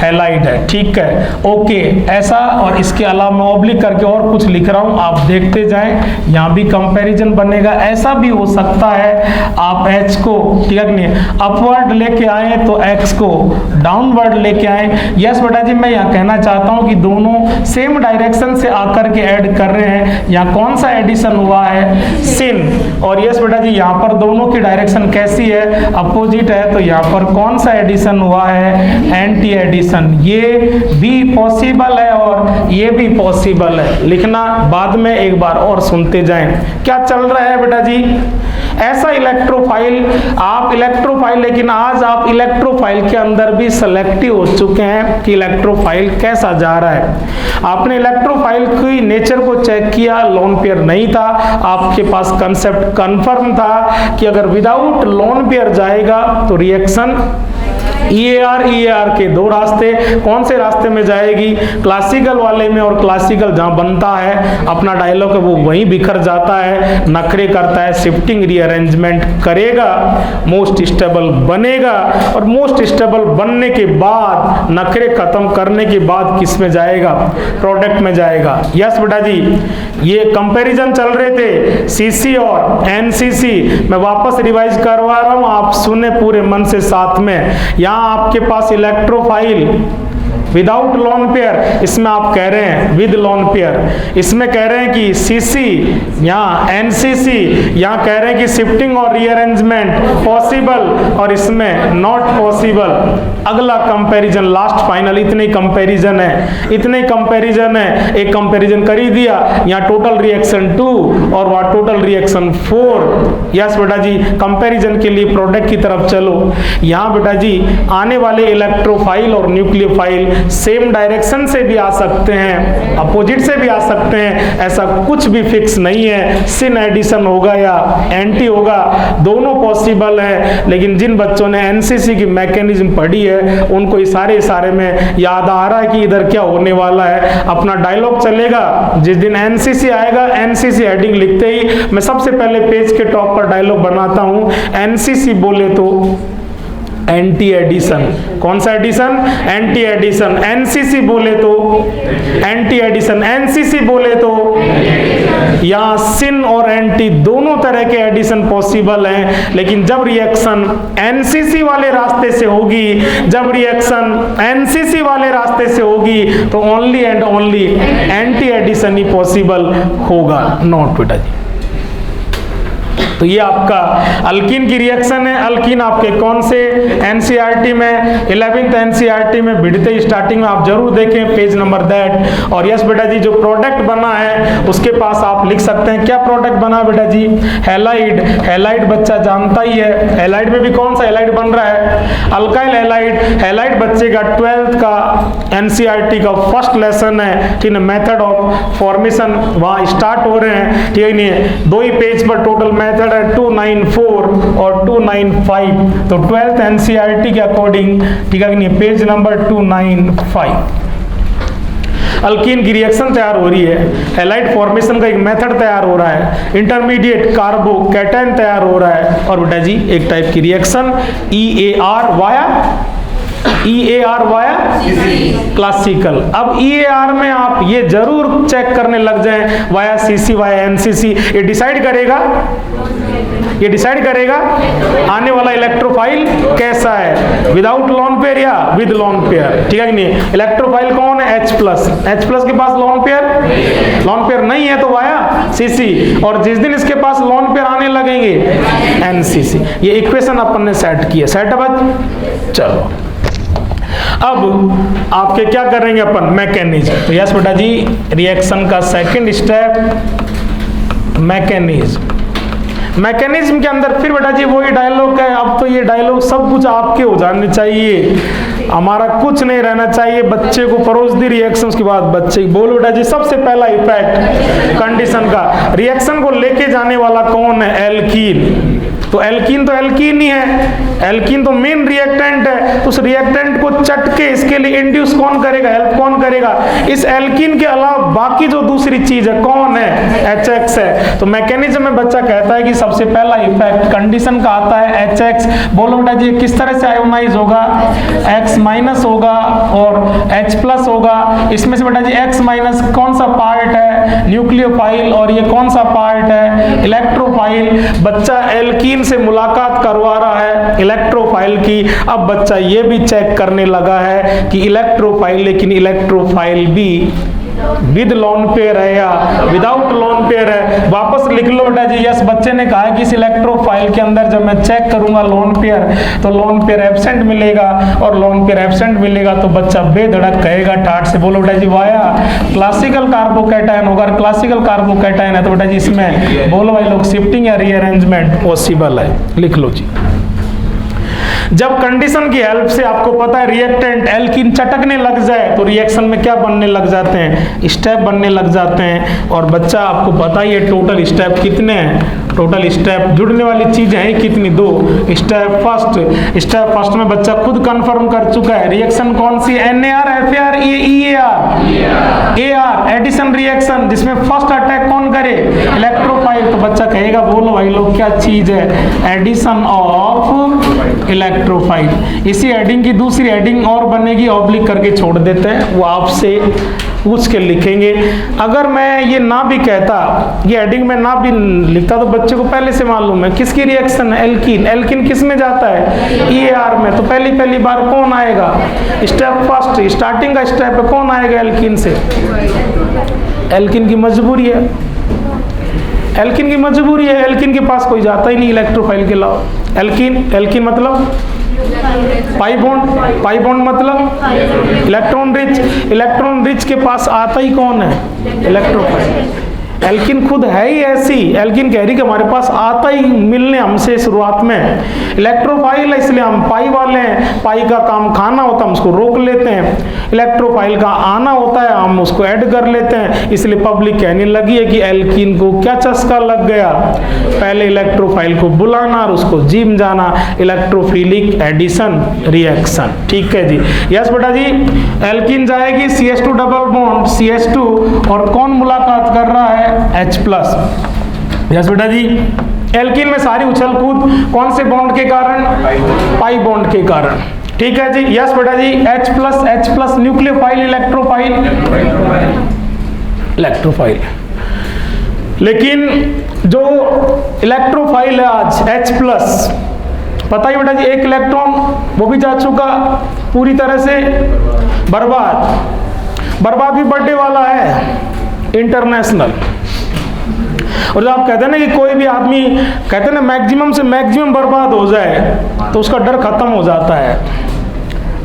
हैलाइड है, ठीक है, ओके। ऐसा, और इसके अलावा मैं ऑब्लिक करके और कुछ लिख रहा हूं, आप देखते जाएं, यहां भी कंपैरिजन बनेगा। ऐसा भी हो सकता है आप H को, ठीक है कि नहीं, अपवर्ड लेके आए तो X को डाउनवर्ड लेके आए। यस बेटा जी, मैं यहाँ कहना चाहता हूं कि दोनों सेम डायरेक्शन से आकर के ऐड कर रहे हैं। यहाँ कौन सा एडिशन हुआ है? सिन। और यस बेटा जी, यहाँ पर दोनों की डायरेक्शन कैसी है? अपोजिट है। तो यहाँ पर कौन सा एडिशन हुआ है? Anti addition. ये भी पॉसिबल है और ये भी पॉसिबल है। लिखना बाद में एक बार और सुनते जाएं क्या चल रहा है बेटा जी। ऐसा इलेक्ट्रोफाइल, आप इलेक्ट्रोफाइल, लेकिन आज आप इलेक्ट्रोफाइल के अंदर भी सेलेक्टिव हो चुके हैं कि इलेक्ट्रोफाइल कैसा जा रहा है। आपने इलेक्ट्रोफाइल की नेचर को चेक किया, लोन पेयर नहीं था, आपके पास कंसेप्ट कंफर्म था कि अगर विदाउट लोन पेयर जाएगा तो रिएक्शन EAR के दो रास्ते, कौन से रास्ते में जाएगी? क्लासिकल वाले में। और क्लासिकल जहां बनता है अपना डायलॉग है वो वहीं बिखर जाता है, नखरे करता है, शिफ्टिंग रीअरेंजमेंट करेगा, मोस्ट स्टेबल बनेगा। और मोस्ट स्टेबल बनने के बाद, नखरे खत्म करने के बाद किस में जाएगा? प्रोडक्ट में जाएगा। यस बेटा जी, ये कंपैरिजन चल रहे थे CC और NCC। मैं वापस रिवाइज करवा रहा हूं, आप सुने पूरे मन से साथ में। यहाँ आपके पास इलेक्ट्रोफाइल विदाउट लोन पेयर, इसमें आप कह रहे हैं विद लोन पेयर, इसमें कह रहे हैं कि CC, यहाँ NCC, यहाँ कह रहे हैं कि शिफ्टिंग और रीअरेंजमेंट पॉसिबल, और इसमें नॉट पॉसिबल। अगला कंपैरिजन, लास्ट फाइनल, इतने कंपैरिजन है, इतने कंपैरिजन है। एक कंपैरिजन कर ही दिया, यहाँ टोटल रिएक्शन 2 और वहाँ टोटल रिएक्शन 4। यस बेटा जी, कंपैरिजन के लिए प्रोडक्ट की तरफ चलो। यहाँ बेटा जी आने वाले इलेक्ट्रोफाइल और न्यूक्लियोफाइल सेम डायरेक्शन से भी आ सकते हैं, अपोजिट से भी आ सकते हैं, ऐसा कुछ भी फिक्स नहीं है। सिन एडिशन होगा या एंटी होगा, दोनों पॉसिबल है। लेकिन जिन बच्चों ने एनसीसी की मैकेनिज्म पढ़ी है उनको इशारे में याद आ रहा है कि इधर क्या होने वाला है। अपना डायलॉग चलेगा, जिस दिन एनसीसी आएगा एनसीसी हेडिंग लिखते ही मैं सबसे पहले पेज के टॉप पर डायलॉग बनाता हूं, एनसीसी बोले तो एंटी एडिशन। कौन सा एडिशन? Anti addition. एनसीसी बोले तो एंटी एडिशन, एनसीसी बोले तो यहां सिन और एंटी दोनों तरह के एडिशन पॉसिबल हैं। लेकिन जब रिएक्शन एनसीसी वाले रास्ते से होगी, जब रिएक्शन एनसीसी वाले रास्ते से होगी तो only and only anti addition ही पॉसिबल होगा। नोट बेटा जी। तो ये आपका अल्कीन की रिएक्शन है। अल्कीन आपके कौन से एनसीईआरटी में, 11th एनसीईआरटी में भिड़ते स्टार्टिंग में आप जरूर देखें पेज नंबर दैट। और यस बेटा जी, जो प्रोडक्ट बना है उसके पास आप लिख सकते हैं। क्या प्रोडक्ट बना बेटा जी? हैलाइड। हैलाइड बच्चा जानता ही है। हैलाइड में भी कौन सा हैलाइड बन रहा है? Alkyl halide. हैलाइड बच्चे का 12th का एनसीईआरटी का फर्स्ट लेसन है, ठीक है। मेथड ऑफ फॉर्मेशन वहां स्टार्ट हो रहे हैं, ठीक है नहीं? दो ही पेज पर टोटल मेथड 294 और 295। तो 12th एनसीईआरटी के अकॉर्डिंग, ठीक है, पेज नंबर 295 अल्कीन की रिएक्शन तैयार हो रही है। हैलाइड फॉर्मेशन का एक मेथड तैयार हो रहा है, इंटरमीडिएट कार्बोकैटायन तैयार हो रहा है। और बेटा जी एक टाइप की रिएक्शन EAR वाया क्लासिकल। अब EAR में आप ये जरूर चेक करने लग जाएं वाया CC वाया NCC। ये डिसाइड करेगा आने वाला इलेक्ट्रोफाइल कैसा है, विदाउट लोन पेयर या विद लोन पेयर, ठीक है कि नहीं? इलेक्ट्रोफाइल कौन है? H प्लस के पास लोन पेयर नहीं है तो वाया CC, और जिस दिन इसके पास लोन पेयर आने लगेंगे NCC। ये इक्वेशन अपन ने सेट किया। सेट है। चलो अब आपके क्या करेंगे अपन? मैकेनिज्म। तो यस बेटा जी, रिएक्शन का सेकंड स्टेप मैकेनिज्म के अंदर फिर बेटा जी वही डायलॉग है। अब तो ये डायलॉग सब कुछ आपके हो जाने चाहिए, हमारा कुछ नहीं रहना चाहिए। बच्चे को परोस दी रिएक्शन के बाद बच्चे बोलो बेटा जी सबसे पहला इफेक्ट कंडीशन का, रिएक्शन को लेके जाने वाला कौन है? एल्कीन। तो एल्कीन ही है, एल्कीन तो मेन रिएक्टेंट है। तो उस रिएक्टेंट को चटके इसके लिए इंड्यूस कौन करेगा, हेल्प कौन करेगा? इस एल्कीन के अलावा बाकी जो दूसरी चीज है कौन है? HX है। तो मैकेनिज्म में बच्चा कहता है कि सबसे पहला इफेक्ट कंडीशन का आता है HX। बोलो बेटा जी किस तरह से आयोनाइज होगा? X माइनस होगा और H प्लस होगा। इसमें से बेटा जी X माइनस कौन सा पार्ट है? न्यूक्लियोफाइल। और ये कौन सा पार्ट है? इलेक्ट्रोफाइल। बच्चा एल्कीन से मुलाकात करवा रहा है इलेक्ट्रोफाइल की। अब बच्चा ये भी चेक करने लगा है कि इलेक्ट्रोफाइल, लेकिन इलेक्ट्रोफाइल भी विद लोन पेयर है या विदाउट लोन पेयर है। वापस लिख लो बेटा जी। यस, बच्चे ने कहा कि इस इलेक्ट्रोफाइल के अंदर जब मैं चेक करूंगा लोन पेयर, तो लोन पेयर एब्सेंट मिलेगा, और लोन पेयर एब्सेंट मिलेगा तो बच्चा बेधड़क कहेगा ठाठ से, बोलो बेटा जी वाया क्लासिकल कार्बोकैटायन होगा। क्लासिकल कार्बोकैटायन है तो बेटा जी इसमें बोलो भाई लोग शिफ्टिंग या रीअरेंजमेंट पॉसिबल है। लिख लो जी। जब कंडीशन की हेल्प से आपको पता है रिएक्टेंट एल्कीन चटकने लग जाए तो रिएक्शन में क्या बनने लग जाते हैं? स्टेप बनने लग जाते हैं। और बच्चा आपको पता ही है टोटल स्टेप कितने हैं? टोटल स्टेप जुड़ने वाली चीजें हैं कितनी? 2 स्टेप फर्स्ट में बच्चा खुद कंफर्म कर चुका है। रिएक्शन कौन सी? NAR, FAR, EAR addition reaction, जिसमें फर्स्ट अटैक कौन करे? इलेक्ट्रोफाइल। तो बच्चा कहेगा बोलो भाई लोग क्या चीज है? Addition of electrophile. इसी हेडिंग की दूसरी हेडिंग और बनेगी, ऑब्लिक करके छोड़ देते हैं, वो आपसे पूछ के लिखेंगे। अगर मैं ये ना भी कहता, ये हेडिंग में ना भी लिखता, तो बच्चे को पहले से मालूम है किसकी रिएक्शन है? एल्कीन। एल्कीन किस में जाता है? EAR में। तो पहली बार कौन आएगा? स्टेप फर्स्ट, स्टार्टिंग का स्टेप है, कौन आएगा एल्कीन से? एल्कीन की मजबूरी है, एल्कीन की मजबूरी है। एल्कीन के पास कोई जाता ही नहीं इलेक्ट्रोफाइल के अलावा। एल्कीन मतलब पाई बॉन्ड मतलब इलेक्ट्रॉन रिच के पास आता ही कौन है? इलेक्ट्रोफाइल। एल्किन खुद है ही ऐसी, एल्किन कह रही कि हमारे पास आता ही मिलने हमसे शुरुआत में इलेक्ट्रोफाइल है, इसलिए हम पाई वाले हैं, पाई का काम खाना होता है हम उसको रोक लेते हैं, इलेक्ट्रोफाइल का आना होता है हम उसको ऐड कर लेते हैं, इसलिए पब्लिक कहने लगी है कि एल्किन को क्या चस्का लग गया, पहले इलेक्ट्रोफाइल को बुलाना और उसको जिम जाना, इलेक्ट्रोफिलिक एडिशन रिएक्शन। ठीक है जी, यस बेटा जी, एल्किन जाएगी CH2 डबल बॉन्ड CH2 और कौन मुलाकात कर रहा है H प्लस। यस बेटा जी, एल्किन में सारी उछल कूद कौन से बॉन्ड के कारण, पाई बॉन्ड के कारण। ठीक है जी, यस बेटा जी, H plus nucleophile electrophile, electrophile. लेकिन जो इलेक्ट्रोफाइल है आज H प्लस, पता ही बेटा जी, एक इलेक्ट्रॉन वो भी जा चुका पूरी तरह से बर्बाद भी बर्थडे वाला है इंटरनेशनल। और जब आप कहते हैं ना कि कोई भी आदमी कहते हैं ना मैक्सिमम से मैक्सिमम बर्बाद हो जाए तो उसका डर खत्म हो जाता है,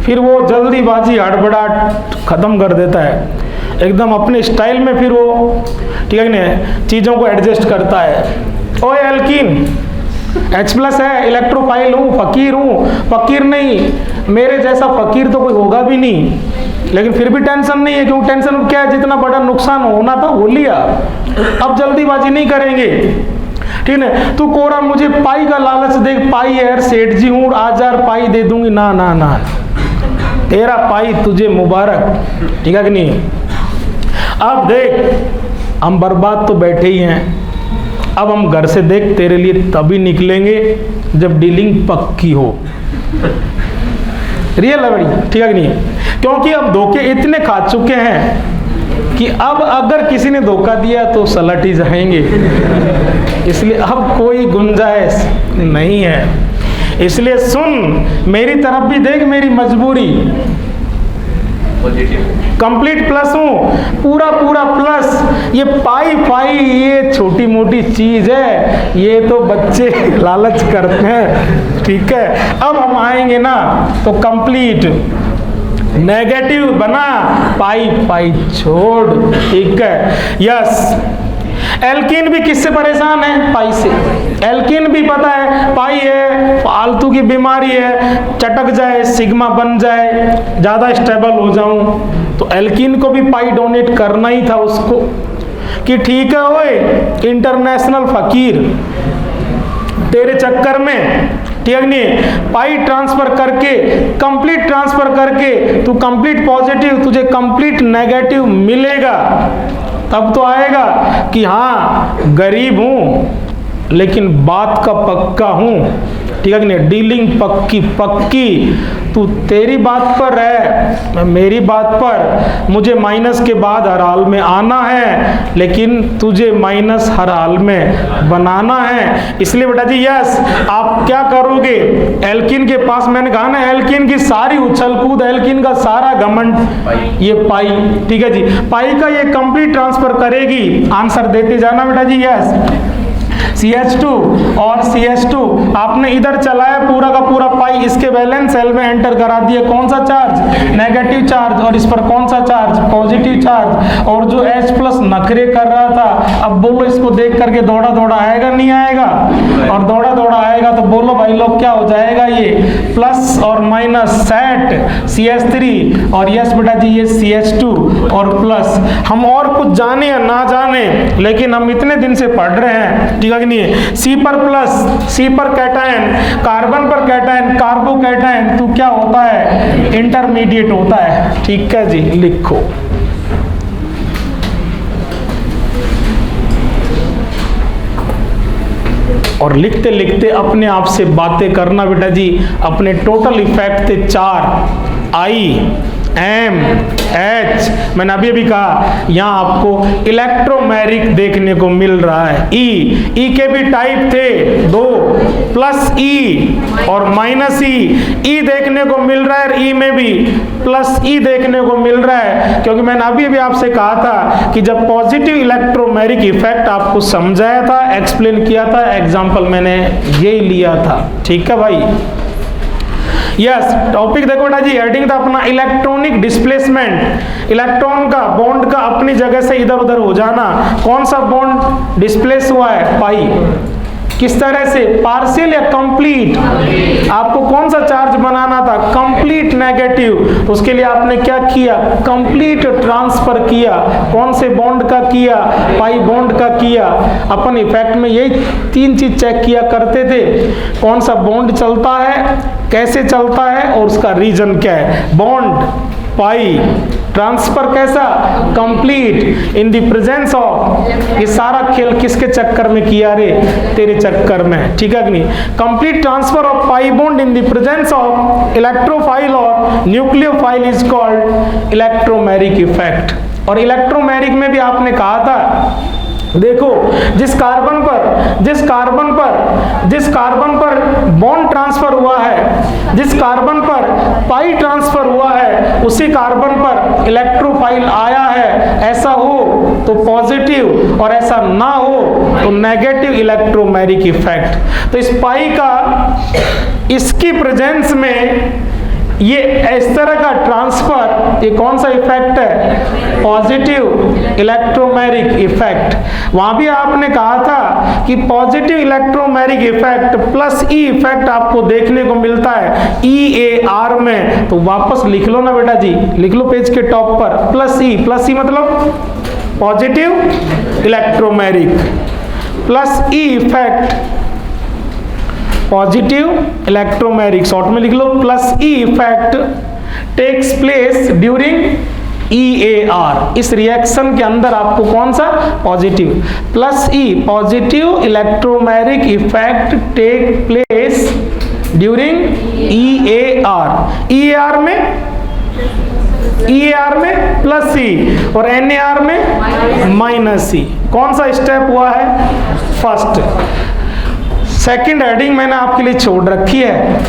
फिर वो जल्दीबाजी हड़बड़ाहट खत्म कर देता है एकदम अपने स्टाइल में, फिर वो ठीक है ना चीज़ों को एडजस्ट करता है। ओए एल्कीन H प्लस है, इलेक्ट्रोफाइल हूँ, फकीर नहीं, मेरे जैसा फकीर तो कोई होगा भी नहीं, लेकिन फिर भी टेंशन नहीं है, क्योंकि टेंशन क्या है, जितना बड़ा नुकसान होना था वो लिया, अब जल्दीबाजी नहीं करेंगे। ठीक है, तू कोरा मुझे पाई का लालच दे, पाई यार सेठ जी हूँ, 1000 पाई दे दूंगी, ना ना ना, तेरा पाई तुझे मुबारक। ठीक है कि नहीं। अब देख हम बर्बाद तो बैठे ही हैं, अब हम घर से देख तेरे लिए तभी निकलेंगे जब डीलिंग पक्की हो, रियल है बड़ी। ठीक है कि नहीं, क्योंकि अब धोखे इतने खा चुके हैं कि अब अगर किसी ने धोखा दिया तो सलट ही जाएंगे, इसलिए अब कोई गुंजाइश नहीं है। इसलिए सुन, मेरी तरफ भी देख, मेरी मजबूरी, कंप्लीट प्लस हूँ, पूरा प्लस। ये पाई ये छोटी मोटी चीज है, ये तो बच्चे लालच करते हैं। ठीक है, अब हम आएंगे ना तो कंप्लीट नेगेटिव बना, पाई छोड़। ठीक है, यस। एल्कीन भी किससे परेशान है, पाई से। एल्कीन भी पता है पाई है फालतू की बीमारी है, चटक जाए, सिग्मा बन जाए, ज्यादा स्टेबल हो जाऊं, तो एल्कीन को भी पाई डोनेट करना ही था उसको कि ठीक है ओए इंटरनेशनल फकीर, तेरे चक्कर में ठीक है नहीं, पाई ट्रांसफर करके, कंप्लीट ट्रांसफर करके तू कंप्लीट पॉजिटिव, तुझे कंप्लीट नेगेटिव मिलेगा, तब तो आएगा कि हाँ गरीब हूं लेकिन बात का पक्का हूं। ठीक है कि नहीं, डीलिंग पक्की, तू तेरी बात पर है, मैं मेरी बात पर, मुझे माइनस के बाद हर हाल में आना है, लेकिन तुझे माइनस हर हाल में बनाना है। इसलिए बेटा जी यस, आप क्या करोगे, एल्कीन के पास मैंने कहा ना, एल्कीन की सारी उछल कूद, एल्कीन का सारा घमंड ये पाई। ठीक है जी, पाई का ये कंप्लीट ट्रांसफर करेगी, आंसर देते जाना बेटा जी यस। CH2 और CH2 आपने इधर चलाया पूरा का पूरा पाई, इसके वैलेंस सेल में एंटर करा दिया कौन सा चार्ज, नेगेटिव चार्ज, और इस पर कौन सा चार्ज, पॉजिटिव चार्ज। और जो H प्लस नखरे कर रहा था, अब बोलो इसको देख करके दौड़ा आएगा नहीं आएगा, और दौड़ा आएगा तो बोलो भाई लोग क्या हो जाएगा, ये प्लस और माइनस सेट CH3 और यस बेटा जी ये CH2 और प्लस। हम और कुछ जाने या ना जाने, लेकिन हम इतने दिन से पढ़ रहे हैं, ठीक है कि नहीं, C पर प्लस, C पर कैटायन, कार्बन पर कैटायन, कार्बो कैटायन, तो क्या होता है, इंटरमीडिएट होता है। ठीक है जी, लिखो। और लिखते लिखते अपने आप से बातें करना बेटा जी। अपने टोटल इफेक्ट थे 4, I M H, मैंने अभी कहा यहाँ आपको इलेक्ट्रोमैरिक देखने को मिल रहा है। E के भी टाइप थे 2, प्लस E और माइनस E देखने को मिल रहा है, और E में भी प्लस E देखने को मिल रहा है, क्योंकि मैंने अभी आपसे कहा था कि जब पॉजिटिव इलेक्ट्रोमैरिक इफेक्ट आपको समझाया था, एक्सप्लेन किया था, एग्जाम्पल मैंने यही लिया था। ठीक है भाई, यस, टॉपिक देखो बेटा जी, हेडिंग था अपना इलेक्ट्रॉनिक डिस्प्लेसमेंट, इलेक्ट्रॉन का बॉन्ड का अपनी जगह से इधर उधर हो जाना। कौन सा बॉन्ड डिस्प्लेस हुआ है? पाई। किस तरह से? पार्शियल या कंप्लीट? आपको कौन सा चार्ज बनाना था? Complete negative. उसके लिए आपने क्या किया? कंप्लीट ट्रांसफर किया। कौन से बॉन्ड का किया? पाई बॉन्ड का किया। अपन इफेक्ट में यही 3 चीज चेक किया करते थे, कौन सा बॉन्ड चलता है, कैसे चलता है और उसका रीजन क्या है। बॉन्ड पाई, ट्रांसफर कैसा? Complete, in the presence of. ये सारा खेल किसके चक्कर में किया रे? तेरे चक्कर में, ठीक है कि नहीं। Complete transfer of pi bond in the presence of electrophile और nucleophile is called electromeric effect. और इलेक्ट्रोमेरिक में भी आपने कहा था, देखो जिस कार्बन पर बॉन्ड ट्रांसफर हुआ है, जिस कार्बन पर पाई ट्रांसफर हुआ है, उसी कार्बन पर इलेक्ट्रोफाइल आया है, ऐसा हो तो पॉजिटिव और ऐसा ना हो तो नेगेटिव इलेक्ट्रोमेरिक इफेक्ट। तो इस पाई का इसकी प्रेजेंस में ये इस तरह का ट्रांसफर, ये कौन सा इफेक्ट है? Positive electromeric effect. वहां भी आपने कहा था कि positive electromeric effect plus E effect आपको देखने को मिलता है EAR में। तो वापस लिख लो ना बेटा जी, लिख लो पेज के टॉप पर प्लस ई मतलब positive electromeric, plus E effect positive electromeric, short में लिख लो plus E effect takes place during EAR। इस रिएक्शन के अंदर आपको कौन सा? Positive, plus E positive electromeric effect take place during EAR। EAR में प्लस ई और NAR में माइनस ई। कौन सा स्टेप हुआ है? फर्स्ट। सेकंड हेडिंग मैंने आपके लिए छोड़ रखी है।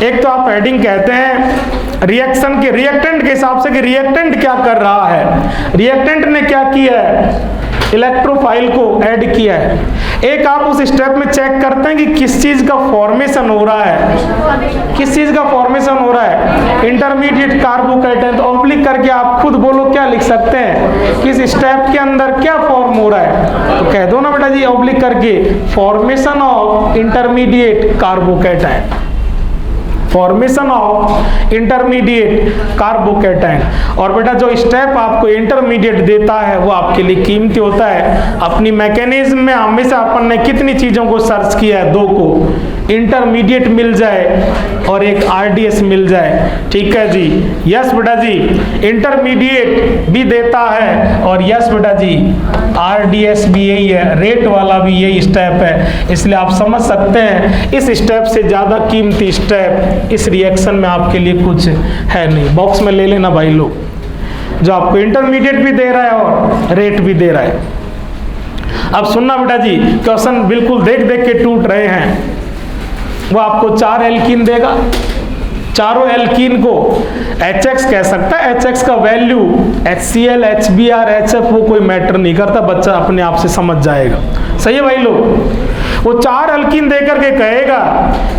एक तो आप हेडिंग कहते हैं रिएक्शन के रिएक्टेंट के हिसाब से कि रिएक्टेंट क्या कर रहा है, रिएक्टेंट ने क्या किया है? इलेक्ट्रोफाइल को ऐड किया है। एक आप उस स्टेप में चेक करते हैं कि किस चीज का फॉर्मेशन हो रहा है, किस चीज का फॉर्मेशन हो रहा है? Intermediate carbocation. तो ऑब्लिक करके आप खुद बोलो क्या लिख सकते हैं, किस स्टेप के अंदर क्या फॉर्म हो रहा है? तो कह दो ना बेटा जी ऑब्लिक करके, formation of intermediate carbocation, formation of intermediate carbocation. और बेटा जो स्टेप आपको इंटरमीडिएट देता है वो आपके लिए कीमती होता है। अपनी मैकेनिज्म में हमेशा अपन ने कितनी चीजों को सर्च किया है? 2 को, इंटरमीडिएट मिल जाए और एक RDS मिल जाए, ठीक है जी। यस बेटा जी, इंटरमीडिएट भी देता है और यस बेटा जी RDS भी यही है, रेट वाला भी यही स्टेप है। इसलिए आप समझ सकते हैं इस स्टेप से ज्यादा कीमती स्टेप इस रिएक्शन में आपके लिए कुछ है नहीं। बॉक्स में ले लेना भाई लोग, जो आपको इंटरमीडिएट भी दे रहा है और रेट भी दे रहा है। अब सुनना बेटा जी, क्वेश्चन बिल्कुल देख देख के टूट रहे हैं। वो आपको 4 एल्कीन देगा, चारों एल्कीन को HX कह सकता है। HX का वैल्यू HCl, HBr, HF वो कोई मैटर नहीं करता, बच्चा अपने आप से समझ जाएगा। सही है भाई लोग। वो 4 अल्कीन देकर के कहेगा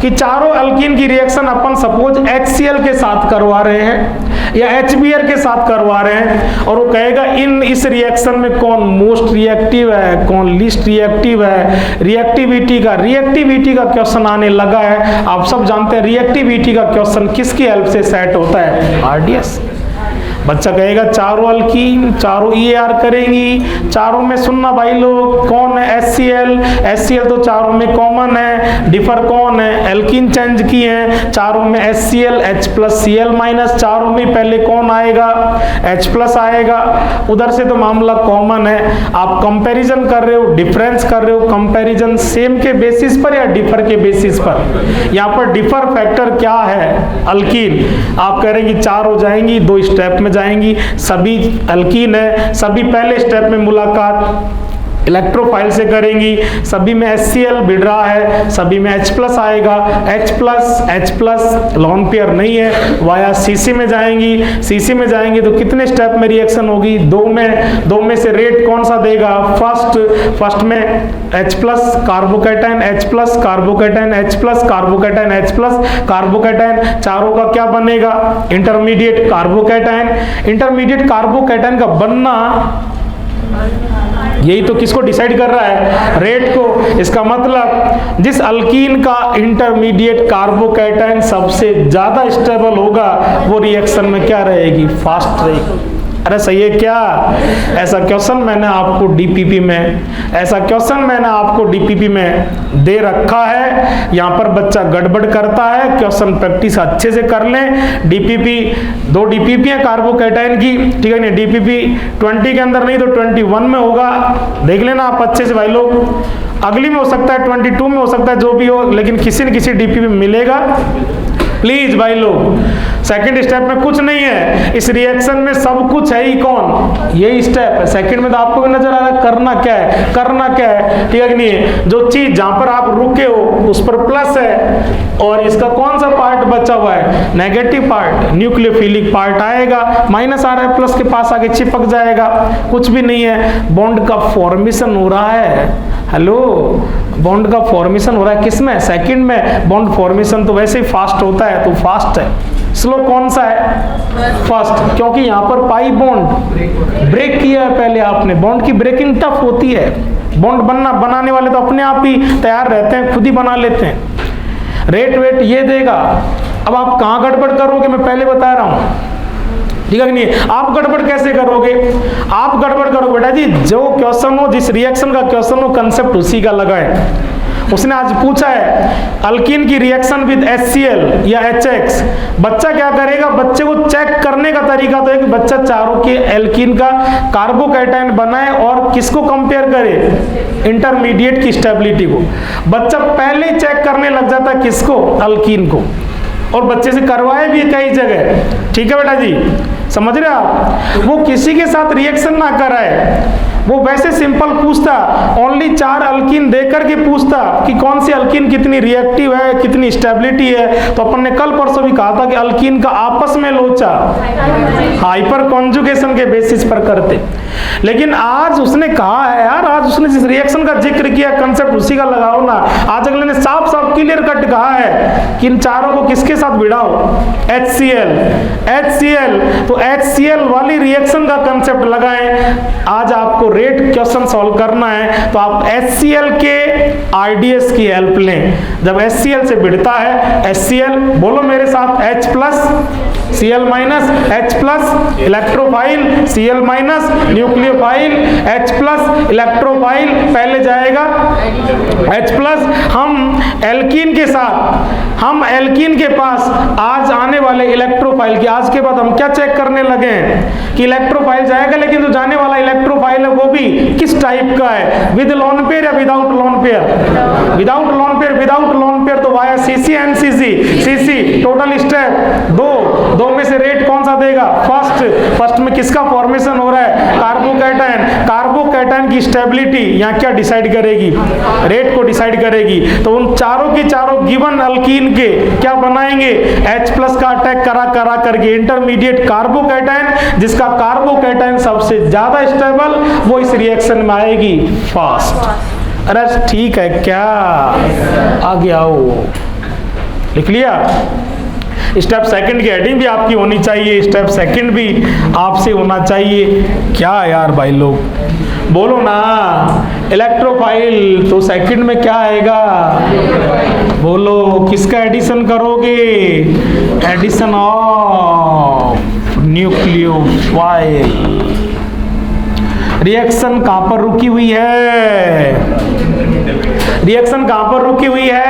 कि चारों अल्कीन की रिएक्शन अपन सपोज HCl के साथ करवा रहे हैं या HBr के साथ करवा रहे हैं, और वो कहेगा इस रिएक्शन में कौन मोस्ट रिएक्टिव है, कौन लीस्ट रिएक्टिव है। रिएक्टिविटी का क्वेश्चन आने लगा है। आप सब जानते हैं रिएक्टिविटी का क्वेश्चन किसकी हेल्प से सेट होता है? RDS। बच्चा कहेगा चारों अल्कीन चारों EAR करेंगी, चारों में सुनना भाई लोग कौन है? HCl तो चारों में कॉमन है, डिफर कौन है? एल्कीन चेंज की है, चारों में HCl, H+Cl-, चारों में पहले कौन आएगा? H+ आएगा। उधर से तो मामला कॉमन है। आप कंपैरिजन कर रहे हो, डिफरेंस कर रहे हो, कंपैरिजन सेम के बेसिस पर या डिफर के बेसिस पर? यहाँ पर डिफर फैक्टर क्या है? अल्कीन। आप कह रहे हैं कि 4 हो जाएंगी, 2 स्टेप में जाएंगी, सभी अल्कीन है, सभी पहले स्टेप में मुलाकात इलेक्ट्रोफाइल से करेंगी, सभी में HCl बिड़ रहा है, सभी में H+ आएगा, H+ लोन पेयर नहीं है, वाया CC में जाएंगी, CC में जाएंगी तो कितने स्टेप में रिएक्शन होगी, दो में से रेट कौन सा देगा, फर्स्ट में H+ carbocation, H+ carbocation, H+ carbocation, H+ carbocation, चारों का क्या बनेगा, इंटरमीडिएट कार्बोकैटायन। इंटरमीडिएट कार्बोकैटायन का बनना यही तो किसको डिसाइड कर रहा है, रेट को। इसका मतलब जिस अल्कीन का इंटरमीडिएट कार्बोकैटायन सबसे ज्यादा स्टेबल होगा वो रिएक्शन में क्या रहेगी, फास्ट रहेगी। अरे सही है क्या? ऐसा क्वेश्चन मैंने आपको डीपीपी में दे रखा है। यहाँ पर बच्चा गड़बड़ करता है, क्वेश्चन प्रैक्टिस अच्छे से कर लें। डीपीपी 2 डीपीपी है कार्बोकैटायन की, ठीक है नहीं, डीपीपी 20 के अंदर नहीं तो 21 में होगा, देख लेना आप अच्छे से भाई लोग। अगली में हो सकता है, 22 में हो सकता है, जो भी हो, लेकिन किसी न किसी डीपीपी में मिलेगा प्लीज भाई लोग। सेकंड स्टेप में कुछ नहीं है, इस रिएक्शन में सब कुछ है ही कौन, यही स्टेप है। सेकंड में तो आपको भी नजर आ रहा है करना क्या है, ठीक है कि नहीं। जो चीज जहां पर आप रुके हो उस पर प्लस है और इसका कौन सा पार्ट बचा हुआ है, नेगेटिव पार्ट, न्यूक्लियोफिलिक पार्ट आएगा, माइनस आ रहा है, प्लस के पास आके चिपक जाएगा, कुछ भी नहीं है। बॉन्ड का फॉर्मेशन हो रहा है, हेलो, बॉन्ड का फॉर्मेशन हो रहा है किसमें, सेकंड में। बॉन्ड फॉर्मेशन तो वैसे ही फास्ट होता है, तो फास्ट है। स्लो कौन सा है, फर्स्ट, क्योंकि यहाँ पर पाई बॉन्ड ब्रेक किया है पहले आपने। बॉन्ड की ब्रेकिंग टफ होती है, बॉन्ड बनाने वाले तो अपने आप ही तैयार रहते हैं, खुद ही बना लेते हैं। रेट वेट ये देगा। अब आप कहाँ गड़बड़ करोगे, मैं पहले बता रहा हूँ, ठीक है कि नहीं। आप गड़बड़ कैसे करोगे, आप गड़बड़ करो बेटा जी, जो क्वेश्चन हो, जिस रिएक्शन का क्वेश्चन हो, कंसेप्ट उसी का लगाए। उसने आज पूछा है अल्कीन की रिएक्शन विद HCl या HX, बच्चा क्या करेगा, बच्चे को चेक करने का तरीका तो है कि बच्चा चारों के एल्कीन का कार्बोकैटायन बनाए और किसको कंपेयर करे, इंटरमीडिएट की स्टेबिलिटी को। बच्चा पहले ही चेक करने लग जाता है किसको, अल्कीन को, और बच्चे से करवाए भी कई जगह, ठीक है बेटा जी, समझ रहे आप। वो किसी के साथ रिएक्शन ना कराए, वो वैसे सिंपल पूछता, ओनली 4 अल्कीन देकर के पूछता कि कौन सी अल्कीन कितनी रिएक्टिव है, कितनी स्टेबिलिटी है। तो अपन ने कल परसों भी कहा था कि अल्कीन का आपस में लोचा हाइपर कॉन्जुगेशन के बेसिस पर करते। लेकिन आज उसने कहा है यार, आज उसने जिस रिएक्शन का जिक्र किया, कंसेप्ट उसी का लगाओ ना। आज अगले ने साफ साफ क्लियर कट कहा है कि इन चारों को किसके साथ भिड़ाओ, HCl। तो HCl वाली रिएक्शन का कंसेप्ट लगाएं। आज आपको रेट क्वेश्चन सॉल्व करना है तो आप HCl के RDS की हेल्प लें। जब HCl से भिड़ता है, HCl बोलो मेरे साथ, H+ Cl- H+, electrophile, Cl- nucleophile, H+ electrophile, पहले जाएगा H+। हम एल्कीन के पास आज आने वाले इलेक्ट्रोफाइल की, आज के बाद हम क्या चेक करने लगे हैं कि इलेक्ट्रोफाइल जाएगा, लेकिन जो जाने वाला इलेक्ट्रोफाइल है वो भी किस टाइप का है, विद लोन पेयर या without lone pair. Without lone pair तो via CC and CC total step 2 में से रेट कौन सा देगा, फर्स्ट में किसका फॉर्मेशन हो रहा है, कार्बोकैटायन की स्टेबिलिटी यहाँ क्या डिसाइड करेगी, रेट को डिसाइड करेगी। तो उन चारों के चारों गिवन अल्कीन के क्या बनाएंगे, H+ का अटैक करा करके इंटरमीडिएट कार्बोकैटायन, जिसका कार्बोकैटायन सबसे ज्यादा स्टेबल, वो इस रिएक्शन में आएगी फास्ट। अरे ठीक है क्या, आगे आओ, लिख लिया। स्टेप सेकंड की हेडिंग भी आपकी होनी चाहिए, स्टेप सेकंड भी आपसे होना चाहिए। क्या यार भाई लोग बोलो ना, इलेक्ट्रोफाइल तो सेकंड में क्या आएगा, बोलो किसका एडिशन करोगे, एडिशन ऑफ न्यूक्लियोफाइल। रिएक्शन कहां पर रुकी हुई है, रिएक्शन कहां पर रुकी हुई है,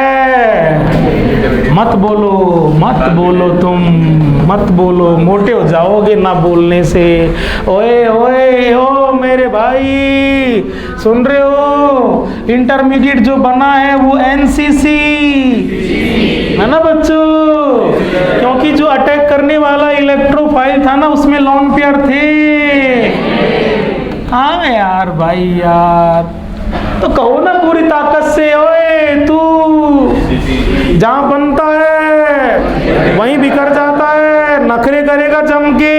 मत बोलो तुम, मत बोलो, मोटे हो जाओगे ना बोलने से। ओए ओए ओ मेरे भाई, सुन रहे हो, इंटरमीडिएट जो बना है वो NCC है ना बच्चों, क्योंकि जो अटैक करने वाला इलेक्ट्रोफाइल था ना उसमें लोन पेयर थे, हाँ यार भाई यार, तो कहो ना पूरी ताकत से, ओए तू जहाँ बनता है वहीं बिखर जाता है, नखरे करेगा जम के,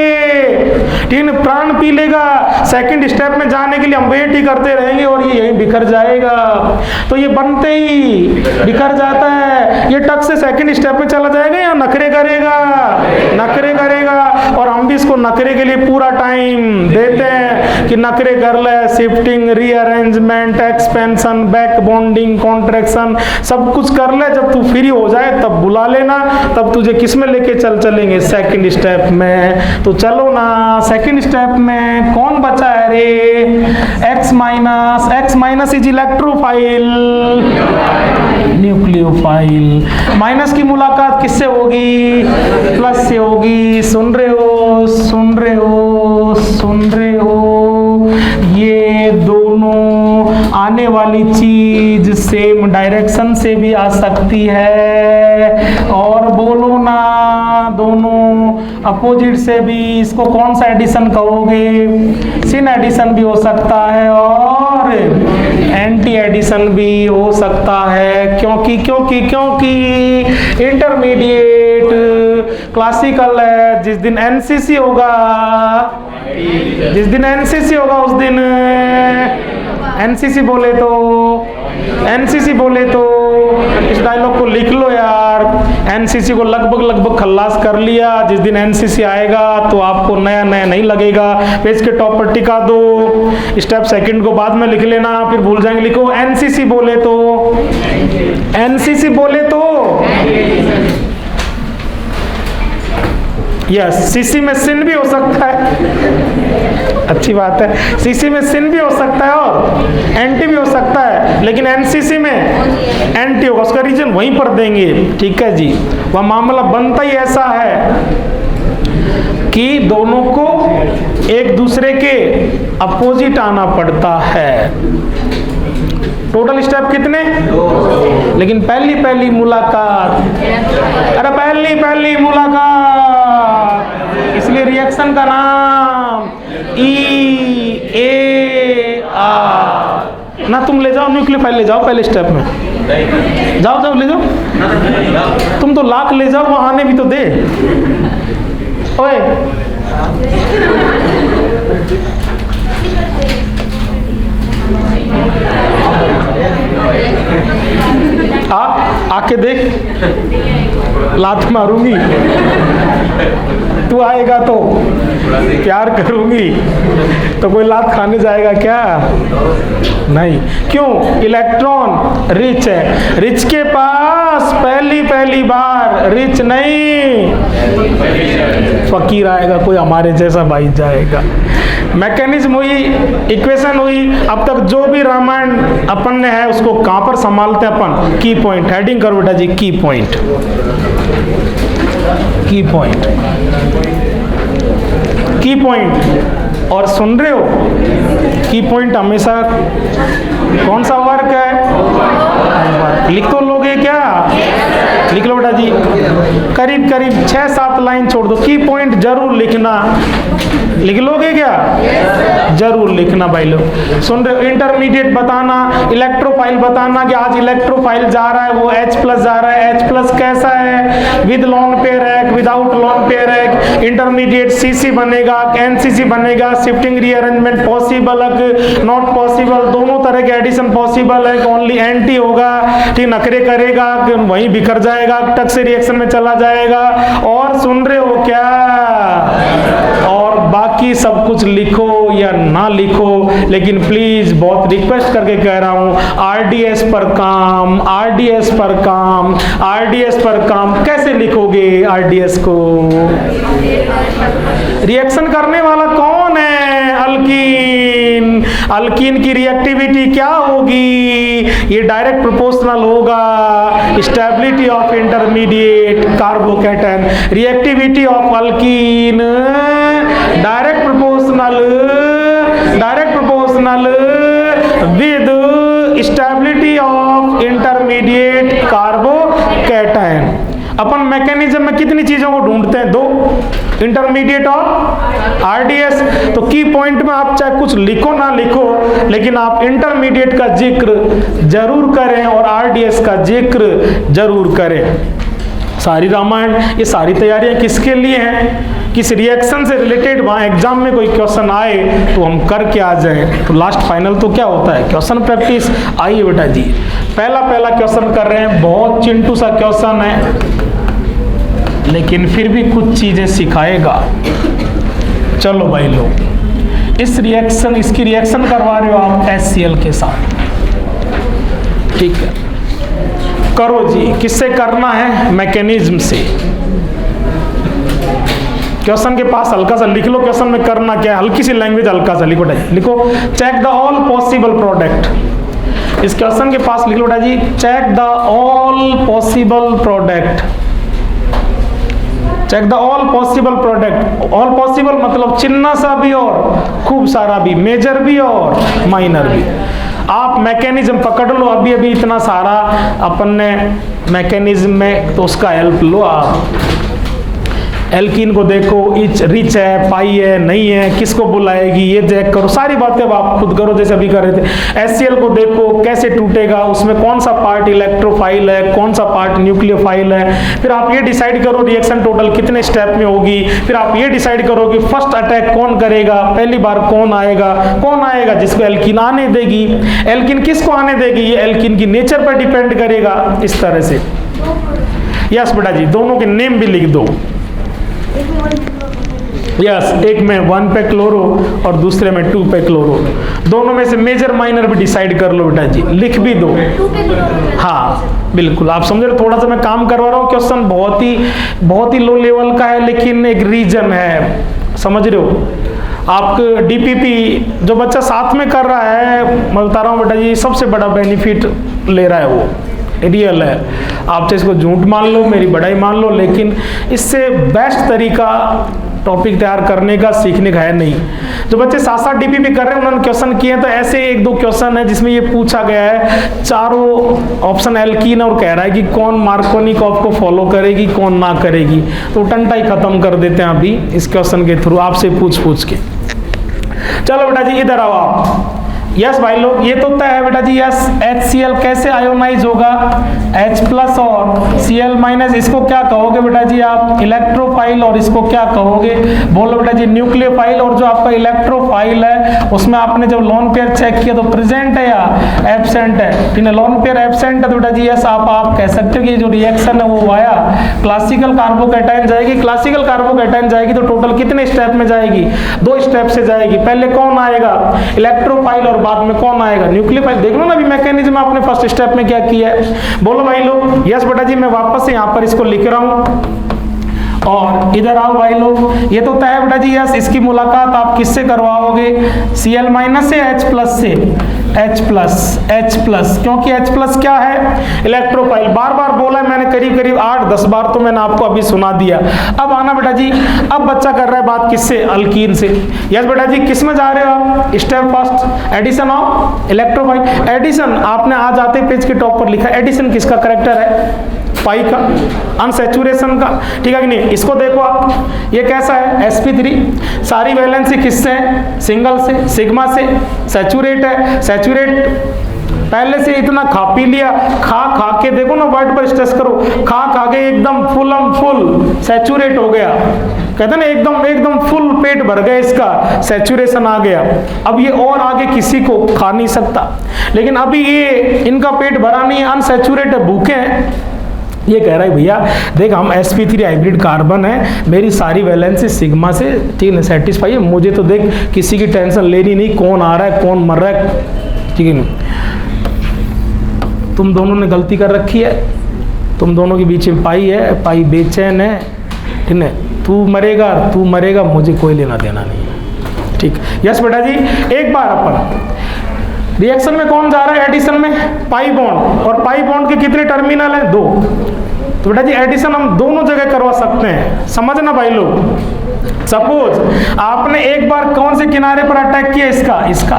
ठीक है, प्राण पी लेगा, सेकंड स्टेप में जाने के लिए हम वेट ही करते रहेंगे और ये यहीं बिखर जाएगा। तो ये बनते ही बिखर जाता है, ये टक से सेकंड स्टेप में चला जाएगा या नखरे करेगा, नखरे करेगा। और हम भी इसको नखरे के लिए पूरा टाइम देते हैं कि नखरे कर ले, shifting, rearrangement, expansion, back bonding, contraction, सब कुछ कर ले। जब तू फ्री हो जाए तब बुला लेना, तब तुझे किस में लेके चलेंगे, सेकंड स्टेप में। तो चलो ना, सेकंड स्टेप में कौन बचा है रे, X minus is electrophile, nucleophile. Minus की मुलाकात किससे होगी, प्लस से होगी। सुन रहे हो, सुन रहे हो, सुन रहे हो, ये दोनों आने वाली चीज सेम डायरेक्शन से भी आ सकती है, और बोलो ना, दोनों अपोजिट से भी। इसको कौन सा एडिशन कहोगे, सिन एडिशन भी हो सकता है और एंटी एडिशन भी हो सकता है। क्योंकि क्योंकि क्योंकि इंटरमीडिएट क्लासिकल है। जिस दिन एनसीसी होगा, जिस दिन एनसीसी होगा उस दिन एनसीसी बोले तो, एनसीसी बोले तो इस डायलॉग को लिख लो यार। एनसीसी को लगभग खल्लास कर लिया। जिस दिन एनसीसी आएगा तो आपको नया नया नहीं लगेगा। पेज के टॉप पर टिका दो, स्टेप सेकंड को बाद में लिख लेना, फिर भूल जाएंगे। लिखो एनसीसी बोले तो, एनसीसी बोले तो यस, सीसी में सिन भी हो सकता है, अच्छी बात है, सीसी में सिन भी हो सकता है और एंटी भी हो सकता है, लेकिन एनसीसी में एंटी होगा। उसका रीजन वहीं पर देंगे, ठीक है जी। वह मामला बनता ही ऐसा है कि दोनों को एक दूसरे के अपोजिट आना पड़ता है। टोटल स्टेप कितने, लेकिन पहली पहली मुलाकात, अरे पहली पहली मुलाकात, इसलिए रिएक्शन का नाम EAR ना। तुम ले जाओ न्यूक्लियोफाइल, ले जाओ पहले स्टेप में, जाओ जाओ ले जाओ, तुम तो लाख ले जाओ, वहां आने भी तो दे। ओए आके देख, लात मारूंगी, तू आएगा तो प्यार करूंगी, तो कोई लात खाने जाएगा क्या, नहीं। क्यों, इलेक्ट्रॉन रिच है, रिच के पास पहली पहली बार रिच नहीं, फकीर आएगा, कोई हमारे जैसा भाई जाएगा। मैकेनिज्म हुई, इक्वेशन हुई। अब तक जो भी रामायण अपन ने है उसको कहां पर संभालते हैं अपन, की पॉइंट। हेडिंग करो बेटा जी, की पॉइंट, की पॉइंट, की पॉइंट। और सुन रहे हो, की पॉइंट हमेशा कौन सा वर्क है, लिख तो लोगे क्या, लिख लो बेटा जी। करीब करीब 6-7 लाइन छोड़ दो, की पॉइंट जरूर लिखना, लिख लोगे क्या, जरूर लिखना भाई लोग। सुन रहे हो, इंटरमीडिएट बताना, इलेक्ट्रोफाइल बताना कि आज इलेक्ट्रोफाइल जा रहा है, वो H+ जा रहा है। H+ कैसा है, विद लॉन पेयर है, विदाउट लॉन पेयर है। इंटरमीडिएट CC बनेगा, NCC बनेगा, शिफ्टिंग रीअरेंजमेंट पॉसिबल है, नॉट पॉसिबल, दोनों तरह के एडिशन पॉसिबल है। ओनली एंटी होगा, ठीक, नखरे करेगा, वहीं बिखर जाएगा, टक से रिएक्शन में चला जाएगा। और सुन रहे हो क्या, और बाकी सब कुछ लिखो या ना लिखो, लेकिन प्लीज बहुत रिक्वेस्ट करके कह रहा हूं, आरडीएस पर काम, आरडीएस पर काम, आरडीएस पर काम। कैसे लिखोगे आरडीएस को, रिएक्शन करने वाला कौन है, अल्कीन। अल्कीन की रिएक्टिविटी क्या होगी, ये डायरेक्ट प्रोपोर्शनल होगा stability of intermediate carbocation. Reactivity of alkene direct proportional with stability of intermediate carbocation. अपन मैकेनिज्म में कितनी चीजों को ढूंढते हैं? दो, इंटरमीडिएट और आरडीएस। तो की पॉइंट में आप चाहे कुछ लिखो ना लिखो, लेकिन आप इंटरमीडिएट का जिक्र जरूर करें और आरडीएस का जिक्र जरूर करें। सारी रामायण, ये सारी तैयारियां किसके लिए हैं? किस रिएक्शन से रिलेटेड वहाँ एग्जाम में कोई क्वेश्चन आए तो हम करके आ जाएं। तो लास्ट फाइनल तो क्या होता है? Question practice. आइए बेटा जी, पहला क्वेश्चन कर रहे हैं। बहुत चिंटू सा क्वेश्चन है, लेकिन फिर भी कुछ चीजें सिखाएगा। चलो भाई लोग, इसकी रिएक्शन करवा रहे हो आप HCl के साथ, ठीक है? करो जी। किससे करना है? मैकेनिज्म से। क्वेश्चन के पास हल्का सा लिख लो, क्वेश्चन में करना क्या है, हल्की सी लैंग्वेज, हल्का सा लिखो लिखो, check the all possible product. इस क्वेश्चन के पास लिख लो बेटा जी, check the all possible product. Check the all possible product. All possible मतलब चिन्ना सा भी और खूब सारा भी, मेजर भी और माइनर भी। आप मैकेनिज्म पकड़ लो, अभी अभी इतना सारा अपन ने मैकेनिज्म में, तो उसका हेल्प लो आप। एल्कीन को देखो, इच रिच है, पाई है, नहीं है, किसको बुलाएगी, ये चेक करो। सारी बातें आप खुद करो जैसे अभी कर रहे थे। HCl को देखो कैसे टूटेगा, उसमें कौन सा पार्ट इलेक्ट्रोफाइल है, कौन सा पार्ट न्यूक्लियोफाइल है। फिर आप ये डिसाइड करो रिएक्शन टोटल कितने स्टेप में होगी। फिर आप ये डिसाइड करो कि फर्स्ट अटैक कौन करेगा, पहली बार कौन आएगा जिसको एल्कीन आने देगी। एल्कीन किसको आने देगी, ये एल्कीन की नेचर पर डिपेंड करेगा। इस तरह से यस बेटा जी, दोनों के नेम भी लिख दो। यस, एक में 1 पे क्लोरो और दूसरे में 2 पे क्लोरो। दोनों में से मेजर माइनर भी डिसाइड कर लो बेटा जी, लिख भी दो। हाँ बिल्कुल, आप समझ रहे, थोड़ा सा मैं काम करवा रहा हूँ। क्वेश्चन बहुत ही लो लेवल का है, लेकिन एक रीजन है, समझ रहे हो। आपको DPP जो बच्चा साथ में कर रहा है, मैं बता रहा हूँ बेटा जी, सबसे बड़ा बेनिफिट ले रहा है, वो रियल है। आप चाहे इसको झूठ मान लो, मेरी बड़ाई मान लो, लेकिन इससे बेस्ट तरीका टॉपिक तैयार करने का, सीखने का है नहीं। जो बच्चे साथ साथ DPP कर रहे हैं, उन्होंने क्वेश्चन किए हैं, तो ऐसे 1-2 क्वेश्चन है जिसमें ये पूछा गया है, चारों ऑप्शन एल्कीन, और कह रहा है कि कौन मार्कोनिकॉफ को फॉलो करेगी, कौन ना करेगी। तो टंटा ही खत्म कर देते हैं अभी इस क्वेश्चन के थ्रू, आपसे पूछ के। चलो बेटा जी इधर आओ आप। यस भाई लोग, ये तो तय है बेटा जी। यस, HCl कैसे आयोनाइज होगा? H+ और Cl-। इसको क्या कहोगे बेटा जी आप? इलेक्ट्रोफाइल। और इसको क्या कहोगे? बोलो बेटा जी, न्यूक्लियोफाइल। और जो आपका इलेक्ट्रोफाइल है, उसमें आपने जब लोन पेयर चेक किया तो प्रेजेंट है या एब्सेंट है? ठीक है, लोन पेयर एब्सेंट है तो बेटा जी यस, आप कह सकते हो कि जो रिएक्शन है वो वाया क्लासिकल कार्बोकैटायन जाएगी। क्लासिकल कार्बोकैटायन जाएगी तो टोटल कितने स्टेप में जाएगी? 2 स्टेप से जाएगी। पहले कौन आएगा? इलेक्ट्रोफाइल, और बाद में कौन आएगा? न्यूक्लियोफाइल। देख लो ना अभी मैकेनिज्म आपने फर्स्ट स्टेप में क्या किया है। बोलो भाई लोग। यस बेटा जी, मैं वापस से यहाँ पर इसको लिख रहा हूँ। और इधर आओ भाई लोग, ये तो तय है बेटा जी। यस, इसकी मुलाकात आप किससे करवाओगे? Cl- से, H+ से। H+, क्योंकि H+ क्या है? इलेक्ट्रोफाइल। बार बार बोला है मैंने, करीब 8-10 बार तो मैंने आपको अभी सुना दिया। अब आना बेटा जी, अब बच्चा कर रहा है बात किससे? अल्कीन से। यस बेटा जी, किस में जा रहे हो आप? Step first, addition of electrophile. Addition आपने आज आते पेज के टॉप पर लिखा। एडिशन किसका करेक्टर है? पाई का, अनसैचुरेशन का, ठीक है कि नहीं? इसको देखो आप, ये कैसा है? sp3। सारी वैलेंसी किससे है? सिंगल से, सिग्मा से। सैचुरेट है, सैचुरेट पहले से इतना खा पी लिया, खा के देखो ना, वर्ड पर स्ट्रेस करो, खा के एकदम फुल सैचुरेट हो गया। कहते ना एकदम फुल पेट भर गया, इसका सैचुरेशन आ गया। अब ये और आगे किसी को खा नहीं सकता, लेकिन अभी ये इनका पेट भरा नहीं है, अनसैचुरेट है, भूखे हैं। ये कह रहा है भैया देख, हम sp3 हाइब्रिड कार्बन है, मेरी सारी वैलेंसी सिग्मा से, ठीक है, सेटिस्फाई है, मुझे तो देख किसी की टेंशन लेनी नहीं, कौन आ रहा है कौन मर रहा है, ठीक है। तुम दोनों ने गलती कर रखी है, तुम दोनों के बीच में पाई है, पाई बेचैन है, ठीक है। तू मरेगा, मुझे कोई लेना देना नहीं है, ठीक। यस बेटा जी, एक बार अपन रिएक्शन में कौन जा रहा है? एडिशन में पाई बॉन्ड, और पाई बॉन्ड के कितने टर्मिनल हैं? 2। तो बेटा जी एडिशन हम दोनों जगह करवा सकते हैं, समझना भाई लोग। सपोज आपने एक बार कौन से किनारे पर अटैक किया? इसका।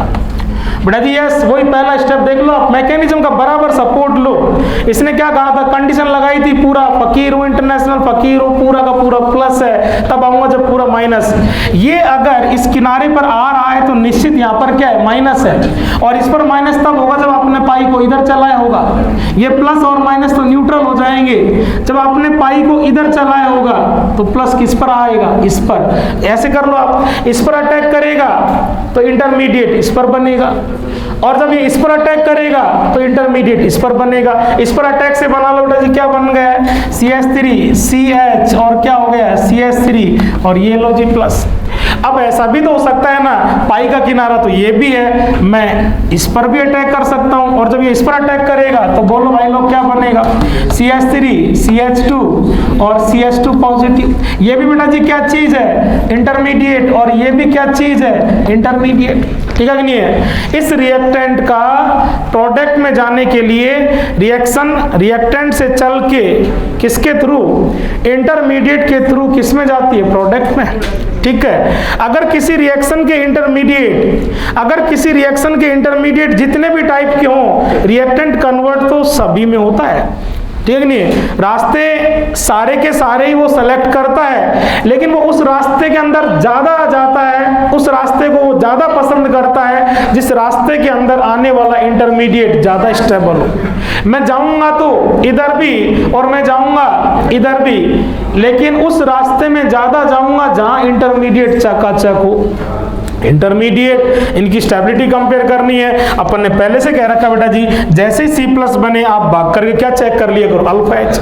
बेटा जी यस, वही पहला स्टेप देख लो आप, मैकेनिज्म का बराबर सपोर्ट लो। इसने क्या कहा था, कंडीशन लगाई थी पूरा फकीर हूं, इंटरनेशनल फकीर हूं, पूरा का पूरा प्लस है, तब आऊंगा जब पूरा माइनस। ये अगर इस किनारे पर आ रहा है तो निश्चित यहाँ पर क्या है, माइनस है, और इस पर माइनस तब होगा जब आपने पाई को इधर चलाया होगा। ये प्लस और माइनस तो न्यूट्रल हो जाएंगे, जब आपने पाई को इधर चलाया होगा तो प्लस किस पर आएगा, इस पर। ऐसे कर लो आप, इस पर अटैक करेगा तो इंटरमीडिएट इस पर बनेगा, और जब ये इस पर अटैक करेगा तो इंटरमीडिएट इस पर बनेगा। इस पर अटैक से बना लो बेटा जी, क्या बन गया है, CH3 CH और क्या हो गया है CH3, और ये लो जी प्लस। अब ऐसा भी तो हो सकता है ना, पाई का किनारा तो ये भी है, मैं इस पर भी अटैक कर सकता हूं, और जब ये इस पर अटैक करेगा तो बोलो भाई लोग क्या बनेगा, CH3 CH2 और CH2 पॉजिटिव। ये भी बेटा जी क्या चीज है, इंटरमीडिएट, और ये भी क्या चीज है, इंटरमीडिएट। ठीक है कि नहीं है। इस रिएक्टेंट का प्रोडक्ट में जाने के लिए रिएक्शन रिएक्टेंट से चल के किसके थ्रू, इंटरमीडिएट के थ्रू किस में जाती है, प्रोडक्ट में। ठीक है, अगर किसी रिएक्शन के इंटरमीडिएट जितने भी टाइप के हों, रिएक्टेंट कन्वर्ट तो सभी में होता है। ठीक नहीं, रास्ते सारे के सारे ही वो सेलेक्ट करता है, लेकिन वो उस रास्ते के अंदर ज्यादा जाता है, उस रास्ते को वो ज्यादा पसंद करता है जिस रास्ते के अंदर आने वाला इंटरमीडिएट ज्यादा स्टेबल हो। मैं जाऊंगा तो इधर भी और मैं जाऊंगा इधर भी, लेकिन उस रास्ते में ज्यादा जाऊंगा जहां इंटरमीडिएट चकाचक हो। इंटरमीडिएट, इनकी स्टेबिलिटी कंपेयर करनी है। अपन ने पहले से कह रखा बेटा जी, जैसे ही C+ बने आप भाग करके क्या चेक कर लिया करो, अल्फा H।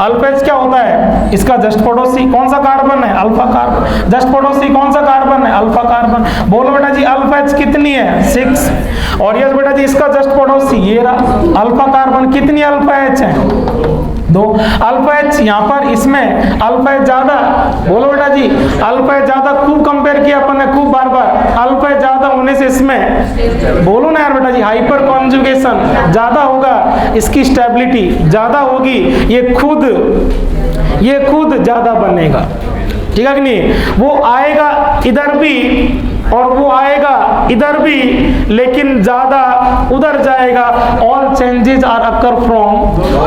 अल्फा H क्या होता है, इसका जस्ट पड़ोसी कौन सा कार्बन है, अल्फा कार्बन। जस्ट पड़ोसी कौन सा कार्बन है, अल्फा कार्बन। बोलो बेटा जी अल्फा H कितनी है, 6। और यस बेटा जी इसका जस्ट पड़ोसी ये रहा अल्फा कार्बन, कितनी अल्फा H है, 2। अल्फा H यहाँ पर, इसमें अल्फा H ज्यादा। बोलो बेटा जी अल्फा H ज्यादा, खूब कंपेयर किया अपन ने, खूब बार बार। अल्फा H ज्यादा होने से इसमें, बोलो ना यार बेटा जी, हाइपर कॉन्जुगेशन ज्यादा होगा, इसकी स्टेबिलिटी ज्यादा होगी, ये खुद ज्यादा बनेगा। ठीक है कि नहीं, वो आएगा इधर भी और वो आएगा इधर भी, लेकिन ज्यादा उधर जाएगा। All changes are occur from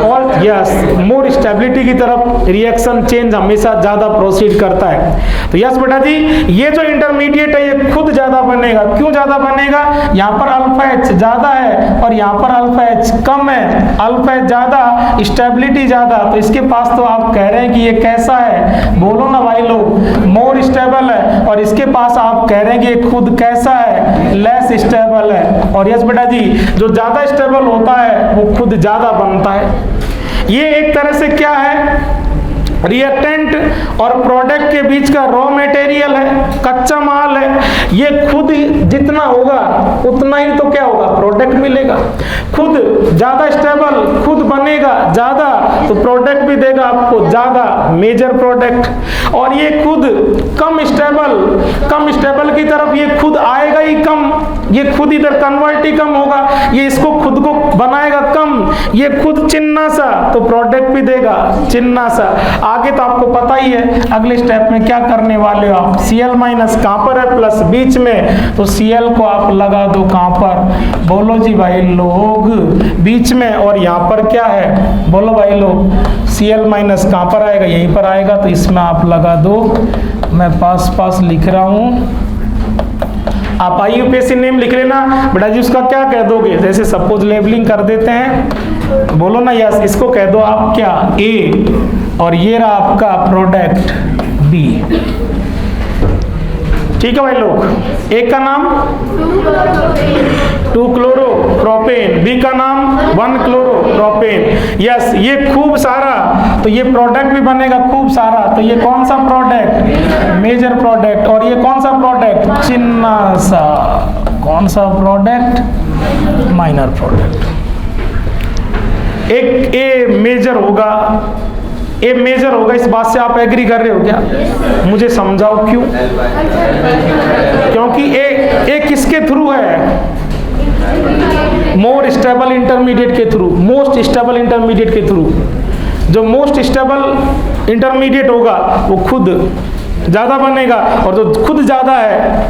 all, yes, more stability की तरफ रिएक्शन चेंज हमेशा ज्यादा प्रोसीड करता है। तो यस बेटा जी, ये जो इंटरमीडिएट है ये खुद ज्यादा बनेगा। क्यों ज्यादा बनेगा, यहाँ पर अल्फा H ज्यादा है और यहाँ पर अल्फा H कम है। अल्फा H ज्यादा, स्टेबिलिटी ज्यादा, तो इसके पास तो आप कह रहे हैं कि ये कैसा है, बोलो ना भाई लोग, मोर स्टेबल है। और इसके पास आप कह रहे हैं कि ये खुद कैसा है, लेस स्टेबल है। और यस बेटा जी, जो ज्यादा स्टेबल होता है वो खुद ज्यादा बनता है। ये एक तरह से क्या है, रिएक्टेंट और प्रोडक्ट के बीच का रॉ मटेरियल है, कच्चा माल है। ये खुद जितना होगा उतना ही तो क्या होगा, प्रोडक्ट मिलेगा। खुद ज्यादा स्टेबल, खुद बनेगा ज्यादा, तो प्रोडक्ट भी देगा आपको ज्यादा, मेजर प्रोडक्ट। और ये खुद कम स्टेबल की तरफ ये खुद आएगा ही कम, ये खुद इधर कन्वर्ट ही कम होगा, ये इसको खुद को बनाएगा कम, ये खुद चिन्ना सा, तो प्रोडक्ट भी देगा चिन्ना सा। आगे तो आपको पता ही है अगले स्टेप में क्या करने वाले हो आप, Cl- कहां पर है, प्लस बीच में, तो Cl को आप लगा दो कहां पर, बोलो जी भाई लोग, बीच में। और यहाँ पर क्या है, बोलो भाई लोग, Cl- कहां पर आएगा, यहीं पर आएगा, तो इसमें आप लगा दो। मैं पास लिख रहा हूं, आप IUPAC नेम लिख लेना बेटा जी। उसका क्या कह दोगे, जैसे सपोज लेबलिंग कर देते हैं, बोलो ना यस, इसको कह दो आप क्या, A, और ये रहा आपका प्रोडक्ट B। ठीक है भाई लोग, एक का नाम 2 क्लोरोप्रोपेन, बी का नाम 1 क्लोरोप्रोपेन। यस, ये खूब सारा, तो ये प्रोडक्ट भी बनेगा खूब सारा। तो ये कौन सा प्रोडक्ट, मेजर प्रोडक्ट। और ये कौन सा प्रोडक्ट, चिन्ना सा। कौन सा प्रोडक्ट, माइनर प्रोडक्ट। एक ए मेजर होगा, ए मेजर होगा, इस बात से आप एग्री कर रहे हो क्या, मुझे समझाओ क्यों। क्योंकि ए किसके थ्रू है, मोर स्टेबल इंटरमीडिएट के थ्रू, मोस्ट स्टेबल इंटरमीडिएट के थ्रू। जो मोस्ट स्टेबल इंटरमीडिएट होगा वो खुद ज्यादा बनेगा, और जो खुद ज्यादा है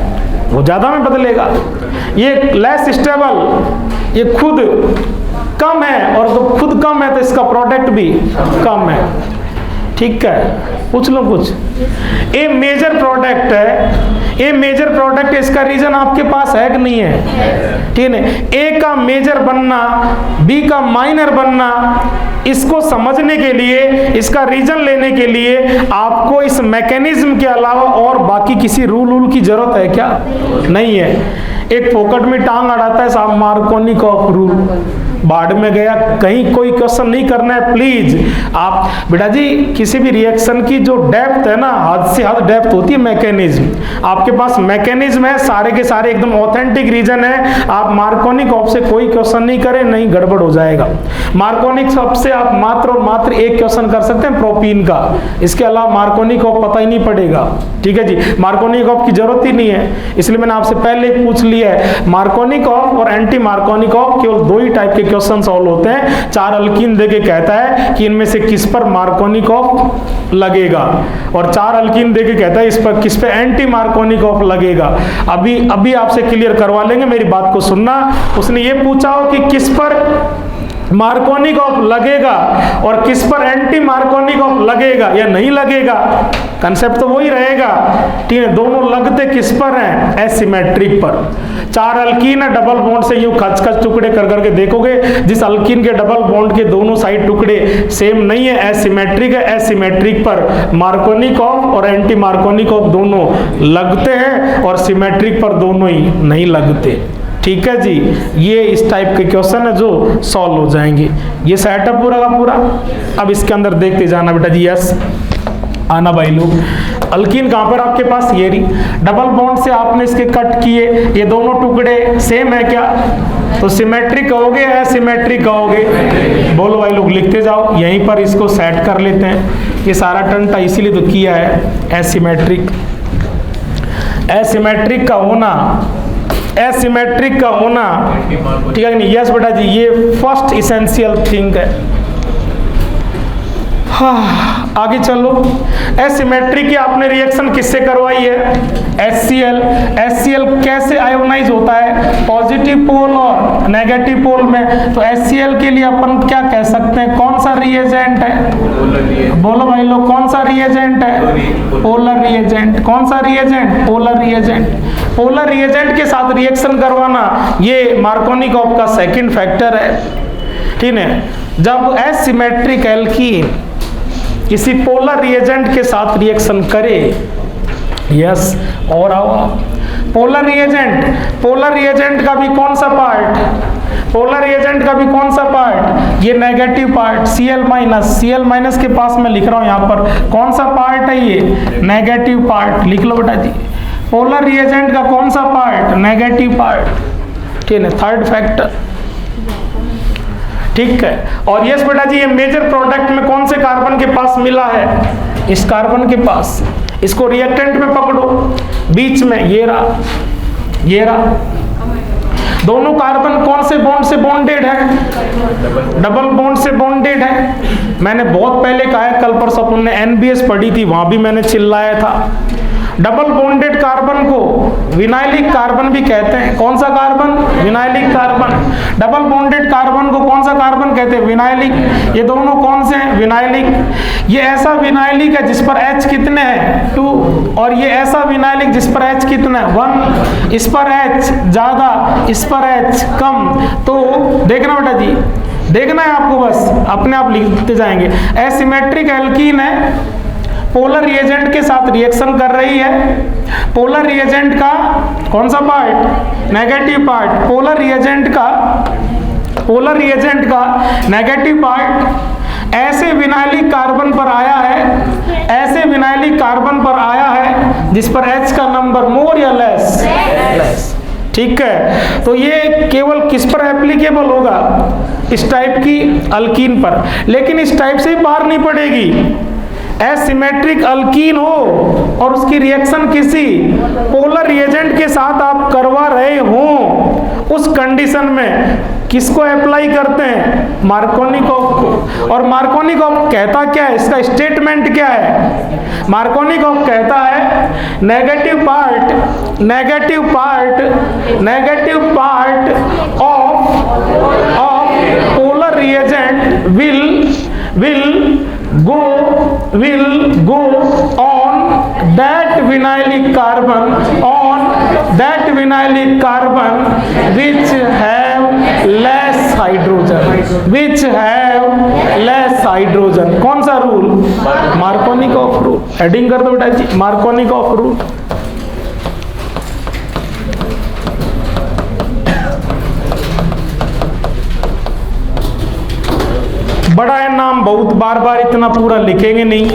वो ज़्यादा में बदलेगा। ये लेस स्टेबल, ये खुद कम है, और तो खुद कम है तो इसका प्रोडक्ट भी कम है। ठीक है, पूछ लो कुछ। ए मेजर प्रोडक्ट है, ए मेजर प्रोडक्ट, इसका रीजन आपके पास है कि नहीं है? ठीक है, ए का मेजर बनना, बी का माइनर बनना, इसको समझने के लिए, इसका रीजन लेने के लिए आपको इस मैकेनिज्म के अलावा और बाकी किसी रूल की जरूरत है क्या? नहीं है। एक फोकट में टांग अड़ाता है साहब, मार्कोनिकॉफ रूल, बाढ़ में गया, कहीं कोई क्वेश्चन नहीं करना है प्लीज। आप बेटा जी किसी भी रिएक्शन की जो डेप्थ है ना, हद से हद डेप्थ होती है मैकेनिज्म। आपके पास मैकेनिज्म है, सारे के सारे एकदम ऑथेंटिक रीजन है। आप मार्कोनिकॉफ से कोई क्वेश्चन नहीं करें, नहीं गड़बड़ हो जाएगा। मार्कोनिकॉफ से आप मात्र और मात्र एक क्वेश्चन कर सकते हैं प्रोपीन का, इसके अलावा मार्कोनिकॉफ पता ही नहीं पड़ेगा। ठीक है जी, मार्कोनिकॉफ की जरूरत ही नहीं है, इसलिए मैंने आपसे पहले पूछ लिया है। मार्कोनिकॉफ और एंटी मार्कोनिकॉफ केवल दो ही टाइप के क्वेश्चन सॉल्व होते हैं। 4 अल्कीन देके कहता है कि इनमें से किस पर मार्कोनिकॉफ लगेगा, और 4 अल्कीन देके कहता है इस पर किस पे एंटी मार्कोनिकॉफ लगेगा। अभी आपसे क्लियर करवा लेंगे, मेरी बात को सुनना। उसने ये पूछा हो कि किस पर मार्कोनिकॉफ लगेगा और किस पर एंटी मार्कोनिकॉफ लगेगा या नहीं लगेगा, कंसेप्ट तो वही रहेगा। ठीक है, दोनों लगते किस पर हैं? एसिमेट्रिक पर। 4 अल्कीन है, डबल बॉन्ड से यूं खच टुकड़े कर करके देखोगे, जिस अल्कीन के डबल बॉन्ड के दोनों साइड टुकड़े सेम नहीं है, एसिमेट्रिक है, एसिमेट्रिक पर मार्कोनिकॉफ और एंटी मार्कोनिकॉफ दोनों लगते हैं, और सिमेट्रिक पर दोनों ही नहीं लगते। ठीक है जी, ये इस टाइप के क्वेश्चन है जो सॉल्व हो जाएंगे। ये सेटअप पूरा का पूरा। अब इसके अंदर देखते जाना बेटा जी। यस, आना भाई लोग। अल्कीन कहाँ पर आपके पास? ये रही, डबल बॉन्ड से आपने इसके कट किए, ये दोनों टुकड़े सेम है क्या? तो सिमेट्रिक कहोगे या सिमेट्रिक कहोगे? बोलो भाई लोग, लिखते जाओ। यहीं पर इसको सेट कर लेते हैं। ये सारा टंटा इसीलिए तो किया है, एसिमेट्रिक। एसिमेट्रिक का होना, एसिमेट्रिक का होना, ठीक है नहीं? यस बेटा जी, ये फर्स्ट इसेंशियल थिंग है। हाँ, आगे चलो। एसिमेट्रिक की आपने रिएक्शन किससे करवाई है? HCl। HCl कैसे आयोनाइज होता है? पॉजिटिव पोल और नेगेटिव पोल में। तो HCl के लिए अपन क्या कह सकते हैं? कौन सा रिएजेंट है? बोलो भाई लोग, कौन सा रिएजेंट है? Polar reagent. कौन सा reagent? Polar reagent. Polar reagent के साथ रिएक्शन करवाना ये मार्कोनिकॉफ का सेकंड फैक्टर है। ठीक है, जब एसिमेट्रिक एल्कीन किसी पोलर रिएजेंट के साथ रिएक्शन करे, यस, और आओ, पोलर रिएजेंट, पोलर रिएजेंट का भी कौन सा पार्ट? पोलर रिएजेंट का भी कौन सा पार्ट? ये negative part, Cl minus. Cl minus के पास मैं लिख रहा हूं यहाँ पर, कौन सा पार्ट है ये? Negative part. लिख लो बेटा जी, पोलर रिएजेंट का कौन सा पार्ट? Negative part. ठीक है, थर्ड फैक्टर। ठीक है, और यस बेटा जी, ये मेजर प्रोडक्ट में कौन से कार्बन के पास मिला है? इस कार्बन के पास। इसको रिएक्टेंट में पकड़ो, बीच में ये रहा, ये रहा। दोनों कार्बन कौन से बॉन्ड से बॉन्डेड है? डबल बॉन्ड से बॉन्डेड है। मैंने बहुत पहले कहा है, कल परसों अपन ने NBS पढ़ी थी, वहां भी मैंने चिल्लाया था। डबल बॉन्डेड कार्बन को विनाइलिक कार्बन भी कहते हैं। कौन सा carbon? Vinylic carbon. Double bonded carbon को कौन सा कार्बन कहते हैं? विनाइलिक। ये दोनों कौन से हैं? विनाइलिक। ये ऐसा विनाइलिक है जिस पर H कितने हैं? 2, और ये ऐसा विनाइलिक जिस पर H कितना है? 1। इस पर H ज्यादा, इस पर H कम। तो देखना बेटा जी, देखना है आपको, बस अपने आप लिखते जाएंगे। एसिमेट्रिक एल्कीन है, पोलर रिएजेंट के साथ रिएक्शन कर रही है। पोलर रिएजेंट का कौन सा part? Negative part. Polar reagent का नेगेटिव पार्ट ऐसे विनाइलिक कार्बन पर आया है, ऐसे विनाइलिक कार्बन पर आया है जिस पर H का नंबर मोर या लेस। ठीक है, तो ये केवल किस पर एप्लीकेबल होगा? इस टाइप की अल्कीन पर। लेकिन इस टाइप से ही बाहर नहीं पड़ेगी। एसिमेट्रिक अल्कीन हो और उसकी रिएक्शन किसी पोलर रिएजेंट के साथ आप करवा रहे हो, उस कंडीशन में किसको अप्लाई करते हैं? मार्कोनिकॉफ को। और मार्कोनिकॉफ कहता क्या है, इसका स्टेटमेंट क्या है? मार्कोनिकॉफ कहता है negative part of polar reagent will go on that vinylic carbon which have less hydrogen। कौन सा रूल? Markovnikov rule. हेडिंग कर दो बेटा जी, मार्कोनिकॉफ रूल। बड़ा है नाम, बहुत बार बार इतना पूरा लिखेंगे नहीं,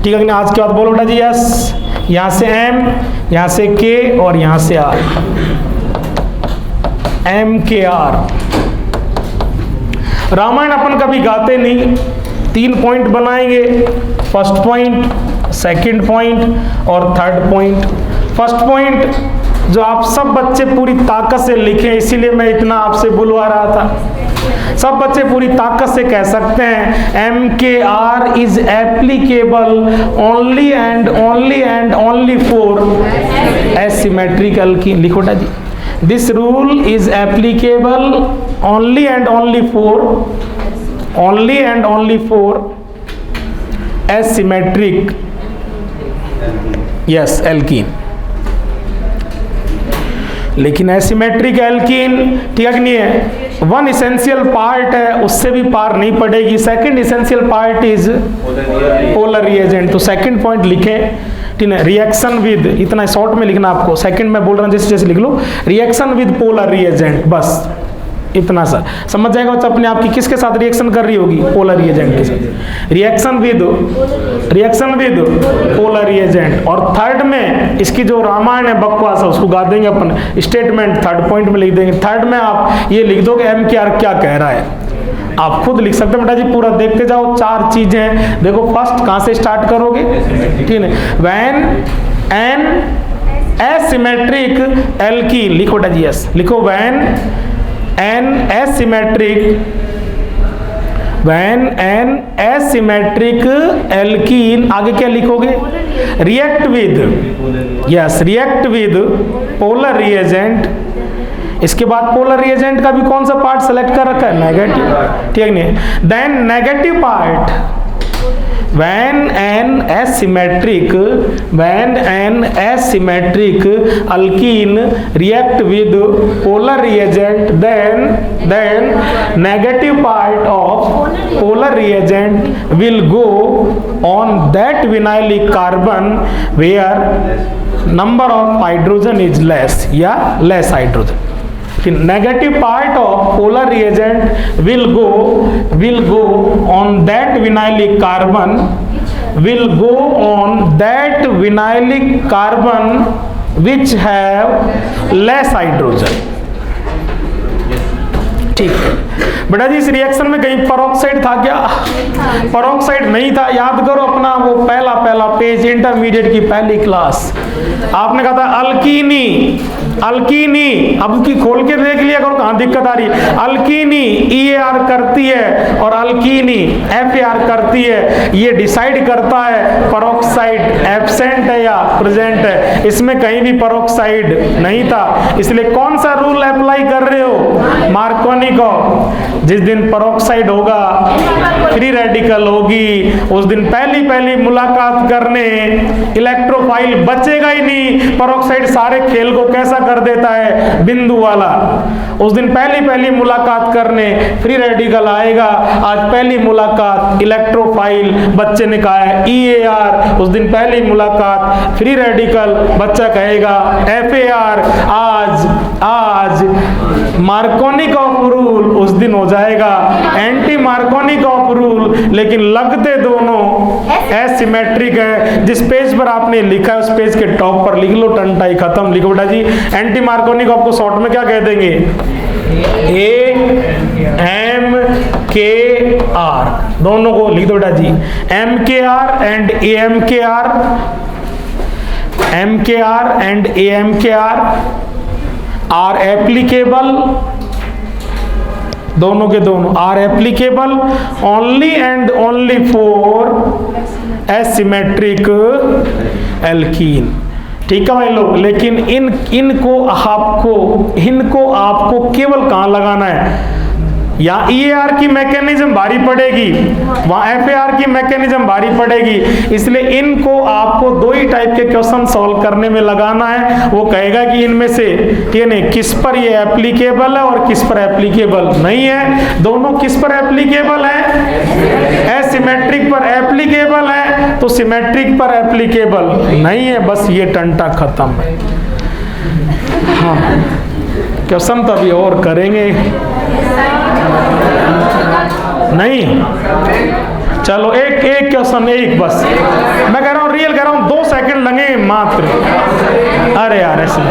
ठीक है। आज के बाद बोलो बेटा जी यस, यहाँ से M, यहाँ से K और यहाँ से R, MKR। रामायण अपन कभी गाते नहीं, 3 पॉइंट बनाएंगे, फर्स्ट पॉइंट, सेकंड पॉइंट और थर्ड पॉइंट। फर्स्ट पॉइंट जो आप सब बच्चे पूरी ताकत से लिखें, इसीलिए मैं इतना आपसे बुलवा रहा था। सब बच्चे पूरी ताकत से कह सकते हैं MKR is applicable only and only for asymmetrical की। लिखो जी, this rule is applicable only and only for asymmetric, yes, alkene. लेकिन एसिमेट्रिक एल्कीन, ठीक है कि नहीं है, वन इसेंशियल पार्ट है, उससे भी पार नहीं पड़ेगी। Second essential part is polar reagent. तो सेकंड पॉइंट लिखें, ठीक है, रिएक्शन विद, इतना शॉर्ट में लिखना आपको, सेकंड में बोल रहा हूं जैसे जैसे लिख लो, रिएक्शन विद पोलर रिएजेंट, बस इतना सा समझ जाएगा बच्चा अपने आप की किसके साथ रिएक्शन कर रही होगी? पोलर रिएजेंट के साथ। Reaction with polar reagent. और थर्ड में इसकी जो रामायण है बकवास है, उसको गा देंगे अपन, स्टेटमेंट थर्ड पॉइंट में लिख देंगे। थर्ड में आप ये लिख दो कि MKR क्या कह रहा है, आप खुद लिख सकते हैं बेटा जी, पूरा देखते जाओ। 4 चीजें देखो, फर्स्ट कहां से स्टार्ट करोगे, ठीक है, व्हेन एन एसिमेट्रिक एल्कीन, लिखो बेटा जी यस, लिखो व्हेन an asymmetric alkene, आगे क्या लिखोगे? react with polar reagent। इसके बाद पोलर रिएजेंट का भी कौन सा पार्ट सेलेक्ट कर रखा है? नेगेटिव, ठीक है नहीं? Then negative part when an asymmetric alkene react with polar reagent, then negative part of polar reagent will go on that vinylic carbon where number of hydrogen is less, या less hydrogen। Negative part of polar reagent will go on that vinylic carbon which have less hydrogen। ठीक है बेटा जी, इस रिएक्शन में कहीं पेरोक्साइड था क्या? पेरोक्साइड नहीं था। याद करो अपना वो पहला पेज, इंटरमीडिएट की पहली क्लास, आपने कहा था अल्कीनी। अब उसकी खोल के देख लिया करो कहां दिक्कत आ रही है। अल्कीनी EAR करती है और अल्कीनी FAR करती है, ये डिसाइड करता है पेरोक्साइड एब्सेंट है या प्रेजेंट है। इसमें कहीं भी पेरोक्साइड नहीं था, इसलिए कौन सा रूल अप्लाई कर रहे हो? मार्कोनिकॉफ। जिस दिन पेरोक्साइड होगा, फ्री रेडिकल होगी, उस दिन पहली मुलाकात करने इलेक्ट्रोफाइल बचेगा ही नहीं। पेरोक्साइड सारे खेल को कैसा कर देता है? बिंदु वाला। उस दिन पहली मुलाकात करने फ्री रेडिकल आएगा। आज पहली मुलाकात इलेक्ट्रोफाइल, बच्चे ने कहा है EAR। उस दिन पहली मुलाकात फ्री रेडिकल, बच्चा कहेगा FAR। आज मार्कोनिकॉफ रूल उस दिन हो जाएगा एंटी मार्कोनिकॉफ रूल, लेकिन लगते दोनों एसिमेट्रिक है। जिस पेज पर आपने लिखा है उस पेज के टॉप पर लिख लो, टंटाई खत्म। लिखो बेटा जी, एंटी मार्कोनिकॉफ को शॉर्ट में क्या कह देंगे? AMKR। दोनों को लिख दो बेटा जी, MKR and AMKR are applicable दोनों के दोनों are applicable only and only for asymmetric alkene. ठीक है भाई लोग, लेकिन इनको आपको केवल कहाँ लगाना है, यहाँ EAR की मैकेनिज्म भारी पड़ेगी, वहाँ FAR की मैकेनिज्म भारी पड़ेगी, इसलिए इनको आपको दो ही टाइप के क्वेश्चन सॉल्व करने में लगाना है। वो कहेगा कि इनमें से ये नहीं, किस पर ये एप्लीकेबल है और किस पर एप्लीकेबल नहीं है। दोनों किस पर एप्लीकेबल है, एसिमेट्रिक पर एप्लीकेबल है, तो सिमेट्रिक पर एप्लीकेबल नहीं है। बस ये टंटा खत्म है। हाँ, क्वेश्चन तो अभी और करेंगे नहीं, चलो एक क्वेश्चन, एक बस, मैं कह रहा हूँ रियल कह रहा हूँ, 2 सेकंड लगेंगे मात्र। अरे यार ऐसे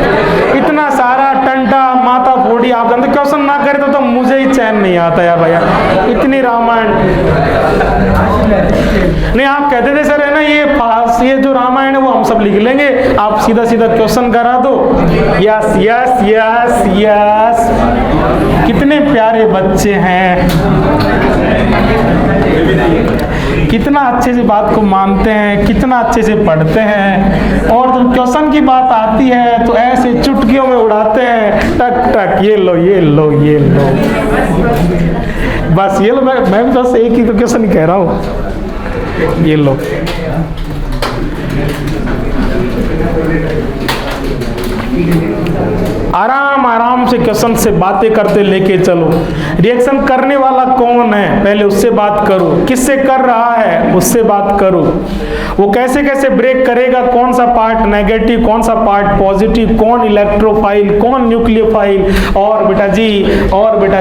इतना सारा टंटा माथा फोड़ी आप जानते, क्वेश्चन ना करे तो मुझे ही चैन नहीं आता यार भैया, इतनी रामायण नहीं। आप कहते थे सर है ना ये जो रामायण है वो हम सब लिख लेंगे, आप सीधा सीधा क्वेश्चन करा दो। यस यस यस यस, कितने प्यारे बच्चे हैं, कितना अच्छे से बात को मानते हैं, कितना अच्छे से पढ़ते हैं, और जब क्वेश्चन की बात आती है तो ऐसे चुटकियों में उड़ाते हैं, टक टक, ये लो ये लो ये लो। बस ये लो, मैं भी बस एक ही तो क्वेश्चन ही कह रहा हूँ, ये लो। आराम आराम से क्वेश्चन से बातें करते लेके चलो। रिएक्शन करने वाला कौन है पहले उससे बात करो, किससे कर रहा है उससे बात करो, वो कैसे कैसे ब्रेक करेगा, कौन सा पार्ट नेगेटिव, कौन सा पार्ट पॉजिटिव, कौन इलेक्ट्रोफाइल, कौन न्यूक्लियोफाइल। और बेटा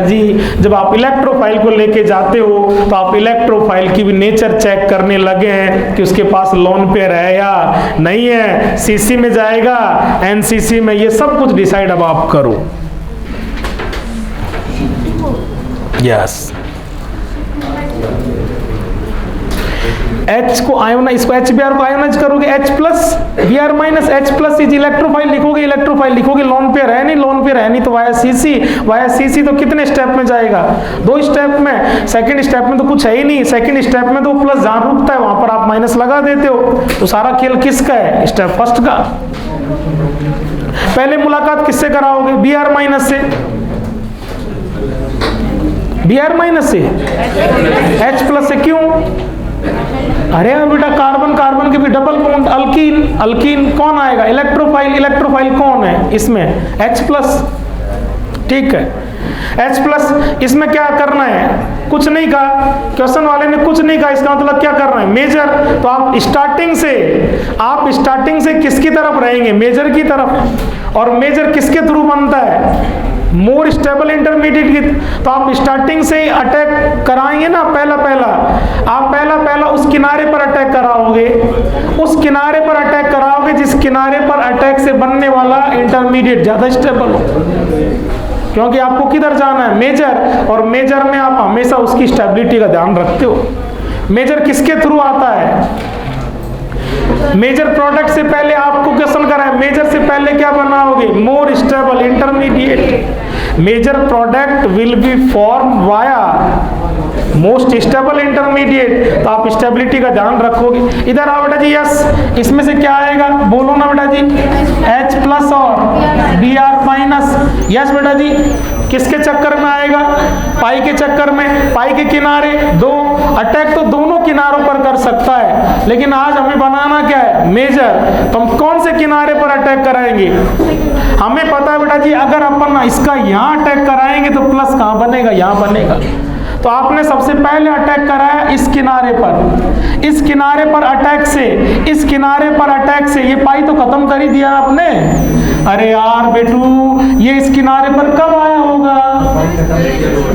जी जब आप इलेक्ट्रोफाइल को लेके जाते हो तो आप इलेक्ट्रोफाइल की भी नेचर चेक करने लगे हैं कि उसके पास लोन पेयर है या नहीं है, सीसी में जाएगा, एनसीसी में, ये सब कुछ डिसाइड अब आप करो। यस, H को आयोना, इसको HBr को आयोनाइज करोगे, H plus Br minus H plus is electrophile लिखोगे, लोन पेयर है नहीं तो वाया सीसी तो कितने स्टेप में जाएगा, 2 स्टेप में। सेकंड स्टेप में तो कुछ है ही नहीं, सेकंड स्टेप में तो प्लस जहां रुकता है वहां पर आप माइनस लगा देते हो, तो सारा खेल किसका है, स्टेप फर्स्ट का। पहले मुलाकात किससे कराओगे, Br माइनस से, Br माइनस से, H प्लस से, क्यों? अरे बेटा कार्बन के भी डबल बॉन्ड, अल्कीन कौन आएगा, इलेक्ट्रोफाइल कौन है इसमें, H प्लस। ठीक है, H प्लस, इसमें क्या करना है, कुछ नहीं कहा, क्वेश्चन वाले ने कुछ नहीं कहा, इसका मतलब क्या करना है, मेजर। तो आप स्टार्टिंग से किसकी तरफ रहेंगे, मेजर की तरफ। और मेजर किसके थ्रू बनता है, मोर स्टेबल इंटरमीडिएट की। तो आप स्टार्टिंग से ही अटैक कराएंगे ना, पहला उस किनारे पर अटैक कराओगे, जिस किनारे पर अटैक से बनने वाला इंटरमीडिएट ज्यादा स्टेबल हो, क्योंकि आपको किधर जाना है, मेजर। और मेजर में आप हमेशा उसकी स्टेबिलिटी का ध्यान रखते हो। मेजर किसके थ्रू आता है, मेजर प्रोडक्ट से पहले आपको क्वेश्चन कराए, मेजर से पहले क्या बनाओगे, more stable intermediate. Major product will be form via most stable intermediate, तो आप स्टेबिलिटी का ध्यान रखोगे। इधर आओ बेटा जी, यस, इसमें से क्या आएगा, बोलो ना बेटा जी, H प्लस और Br माइनस। यस बेटा जी, किसके चक्कर में आएगा, पाई के चक्कर में, पाई के किनारे दो, अटैक तो दोनों किनारों पर कर सकता है, लेकिन आज हमें बनाना क्या है, मेजर। तो हम कौन से किनारे पर अटैक कराएंगे, हमें पता है बेटा जी, अगर अपन इसका यहाँ अटैक कराएंगे तो प्लस कहाँ बनेगा, यहाँ बनेगा। तो आपने सबसे पहले अटैक कराया इस किनारे पर अटैक से, ये पाई तो खत्म कर ही दिया आपने। अरे यार बेटू, ये इस किनारे पर कब आया होगा,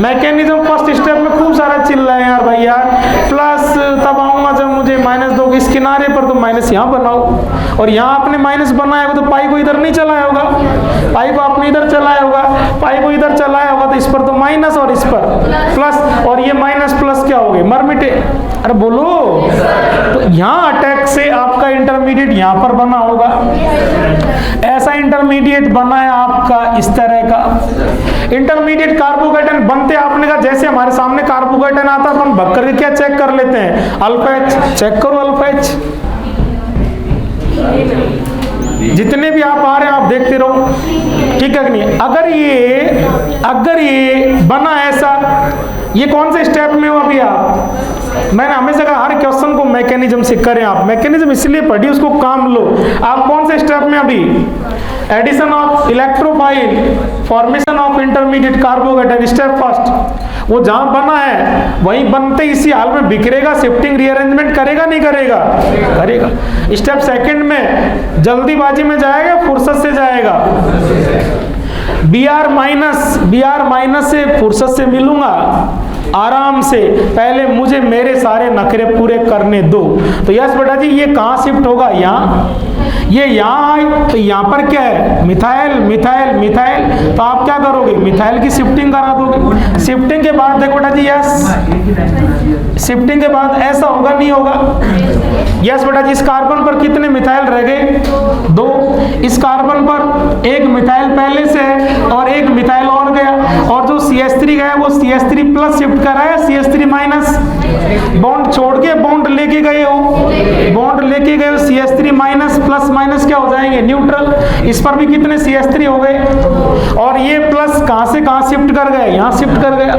मैकेनिज्म फर्स्ट स्टेप में खूब सारा चिल्ला है यार भाई यार, प्लस तब आऊंगा जब मुझे माइनस दोगे। इस किनारे पर तो माइनस यहाँ बनाओ, और यहाँ आपने माइनस बनाया होगा तो पाई को इधर नहीं चलाया होगा, पाई को आपने इधर चलाया होगा, पाई को इधर चलाया होगा, तो इस पर तो माइनस और इस पर प्लस, और ये माइनस प्लस क्या हो गए, मरमिटे। अरे बोलो, तो यहाँ अटैक से आपका इंटरमीडिएट यहाँ पर बना होगा, ऐसा इंटरमीडिएट बना है आपका इस तरह का। इंटरमीडिएट कार्बोकेटन बनते आपने कहा जैसे हमारे सामने कार्बोकेटन आता है तो हम भग करके क्या चेक कर लेते हैं, अल्फा एच, चेक करो अल्फा एच। जितने भी आप आ रहे हैं आप देखते रहो, ठीक है कि नहीं। अगर ये बना ऐसा, ये कौन से स्टेप में हो अभी आप? मैंने हमेशा कहा हर क्वेश्चन को मैकेनिज्म से करें आप, मैकेनिज्म इसलिए पढ़ी उसको काम लो। आप कौन से स्टेप में अभी? Addition of electrophile, formation of intermediate carbocation, step first. वो जहां बना है वहीं बनते इसी हाल में बिखरेगा, शिफ्टिंग रीअरेंजमेंट करेगा नहीं करेगा? करेगा। स्टेप सेकंड में जल्दीबाजी में जाएगा, फुर्सत से जाएगा। Br माइनस से फुर्सत से मिलूंगा आराम से, पहले मुझे मेरे सारे नखरे पूरे करने दो। तो यस बेटा जी, ये कहाँ शिफ्ट होगा? यहाँ। ये यहाँ आए तो यहाँ पर क्या है? Methyl methyl methyl. तो आप क्या करोगे? मिथाइल की शिफ्टिंग करा दोगे। शिफ्टिंग के बाद देखो बेटा जी, यस, शिफ्टिंग के बाद ऐसा होगा नहीं होगा? यस बेटा जी। इस कार्बन पर कितने मिथाइल रह गए? 2। इस कार्बन पर एक मिथाइल पहले से है और एक मिथाइल और गया, और जो CH3 गया वो CH3 प्लस शिफ्ट कराया, CH3 माइनस। बॉन्ड छोड़ के बॉन्ड लेके गए हो, बॉन्ड लेके गए हो, CH3 माइनस प्लस माइनस क्या हो जाएंगे? न्यूट्रल। इस पर भी कितने CH3 हो गए, और ये प्लस कहां से कहां शिफ्ट कर गए? यहां शिफ्ट कर गया,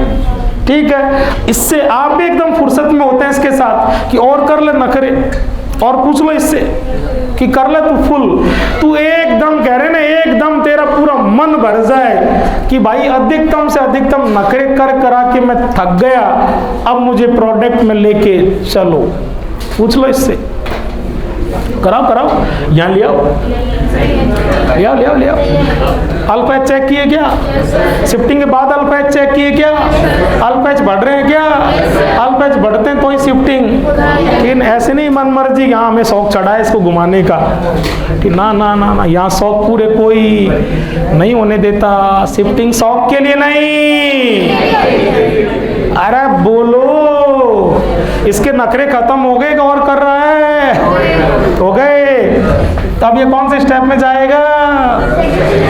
ठीक है। इससे आप भी एकदम फुर्सत में होते हैं इसके साथ कि और कर ले नखरे, और पूछ लो इससे कि कर ले तू फुल, तू एकदम कह रहे ना, एकदम तेरा पूरा मन भर जाए कि भाई अधिकतम से अधिकतम नखरे कर करा के मैं थक गया, अब मुझे प्रोडक्ट में लेके चलो। पूछ लो इससे, कराओ कराओ, यहाँ ले आओ, ले आओ ले आओ ले आओ। अल्फा एच चेक किए क्या? शिफ्टिंग के बाद अल्फा एच चेक किए क्या? अल्फा एच बढ़ रहे हैं क्या? अल्फा एच बढ़ते हैं तो ही शिफ्टिंग, लेकिन ऐसे नहीं मन मर्जी यहाँ हमें शौक चढ़ा है इसको घुमाने का कि ना ना ना ना, यहाँ शौक पूरे कोई नहीं होने देता। शिफ्टिंग शौक के लिए नहीं। अरे बोलो, इसके नखरे खत्म हो गए, और कर रहा है? हो गए। तब ये कौन से स्टेप में जाएगा?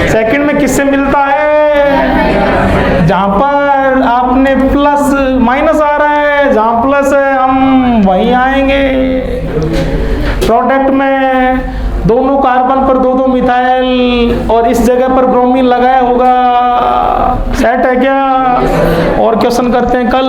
सेकंड में किससे मिलता है? जहां पर आपने प्लस माइनस आ रहा है, जहां प्लस है हम वहीं आएंगे। प्रोडक्ट में दोनों कार्बन पर 2-2 मिथाइल और इस जगह पर ब्रोमीन लगाया होगा। सेट है क्या? और क्वेश्चन करते हैं कल।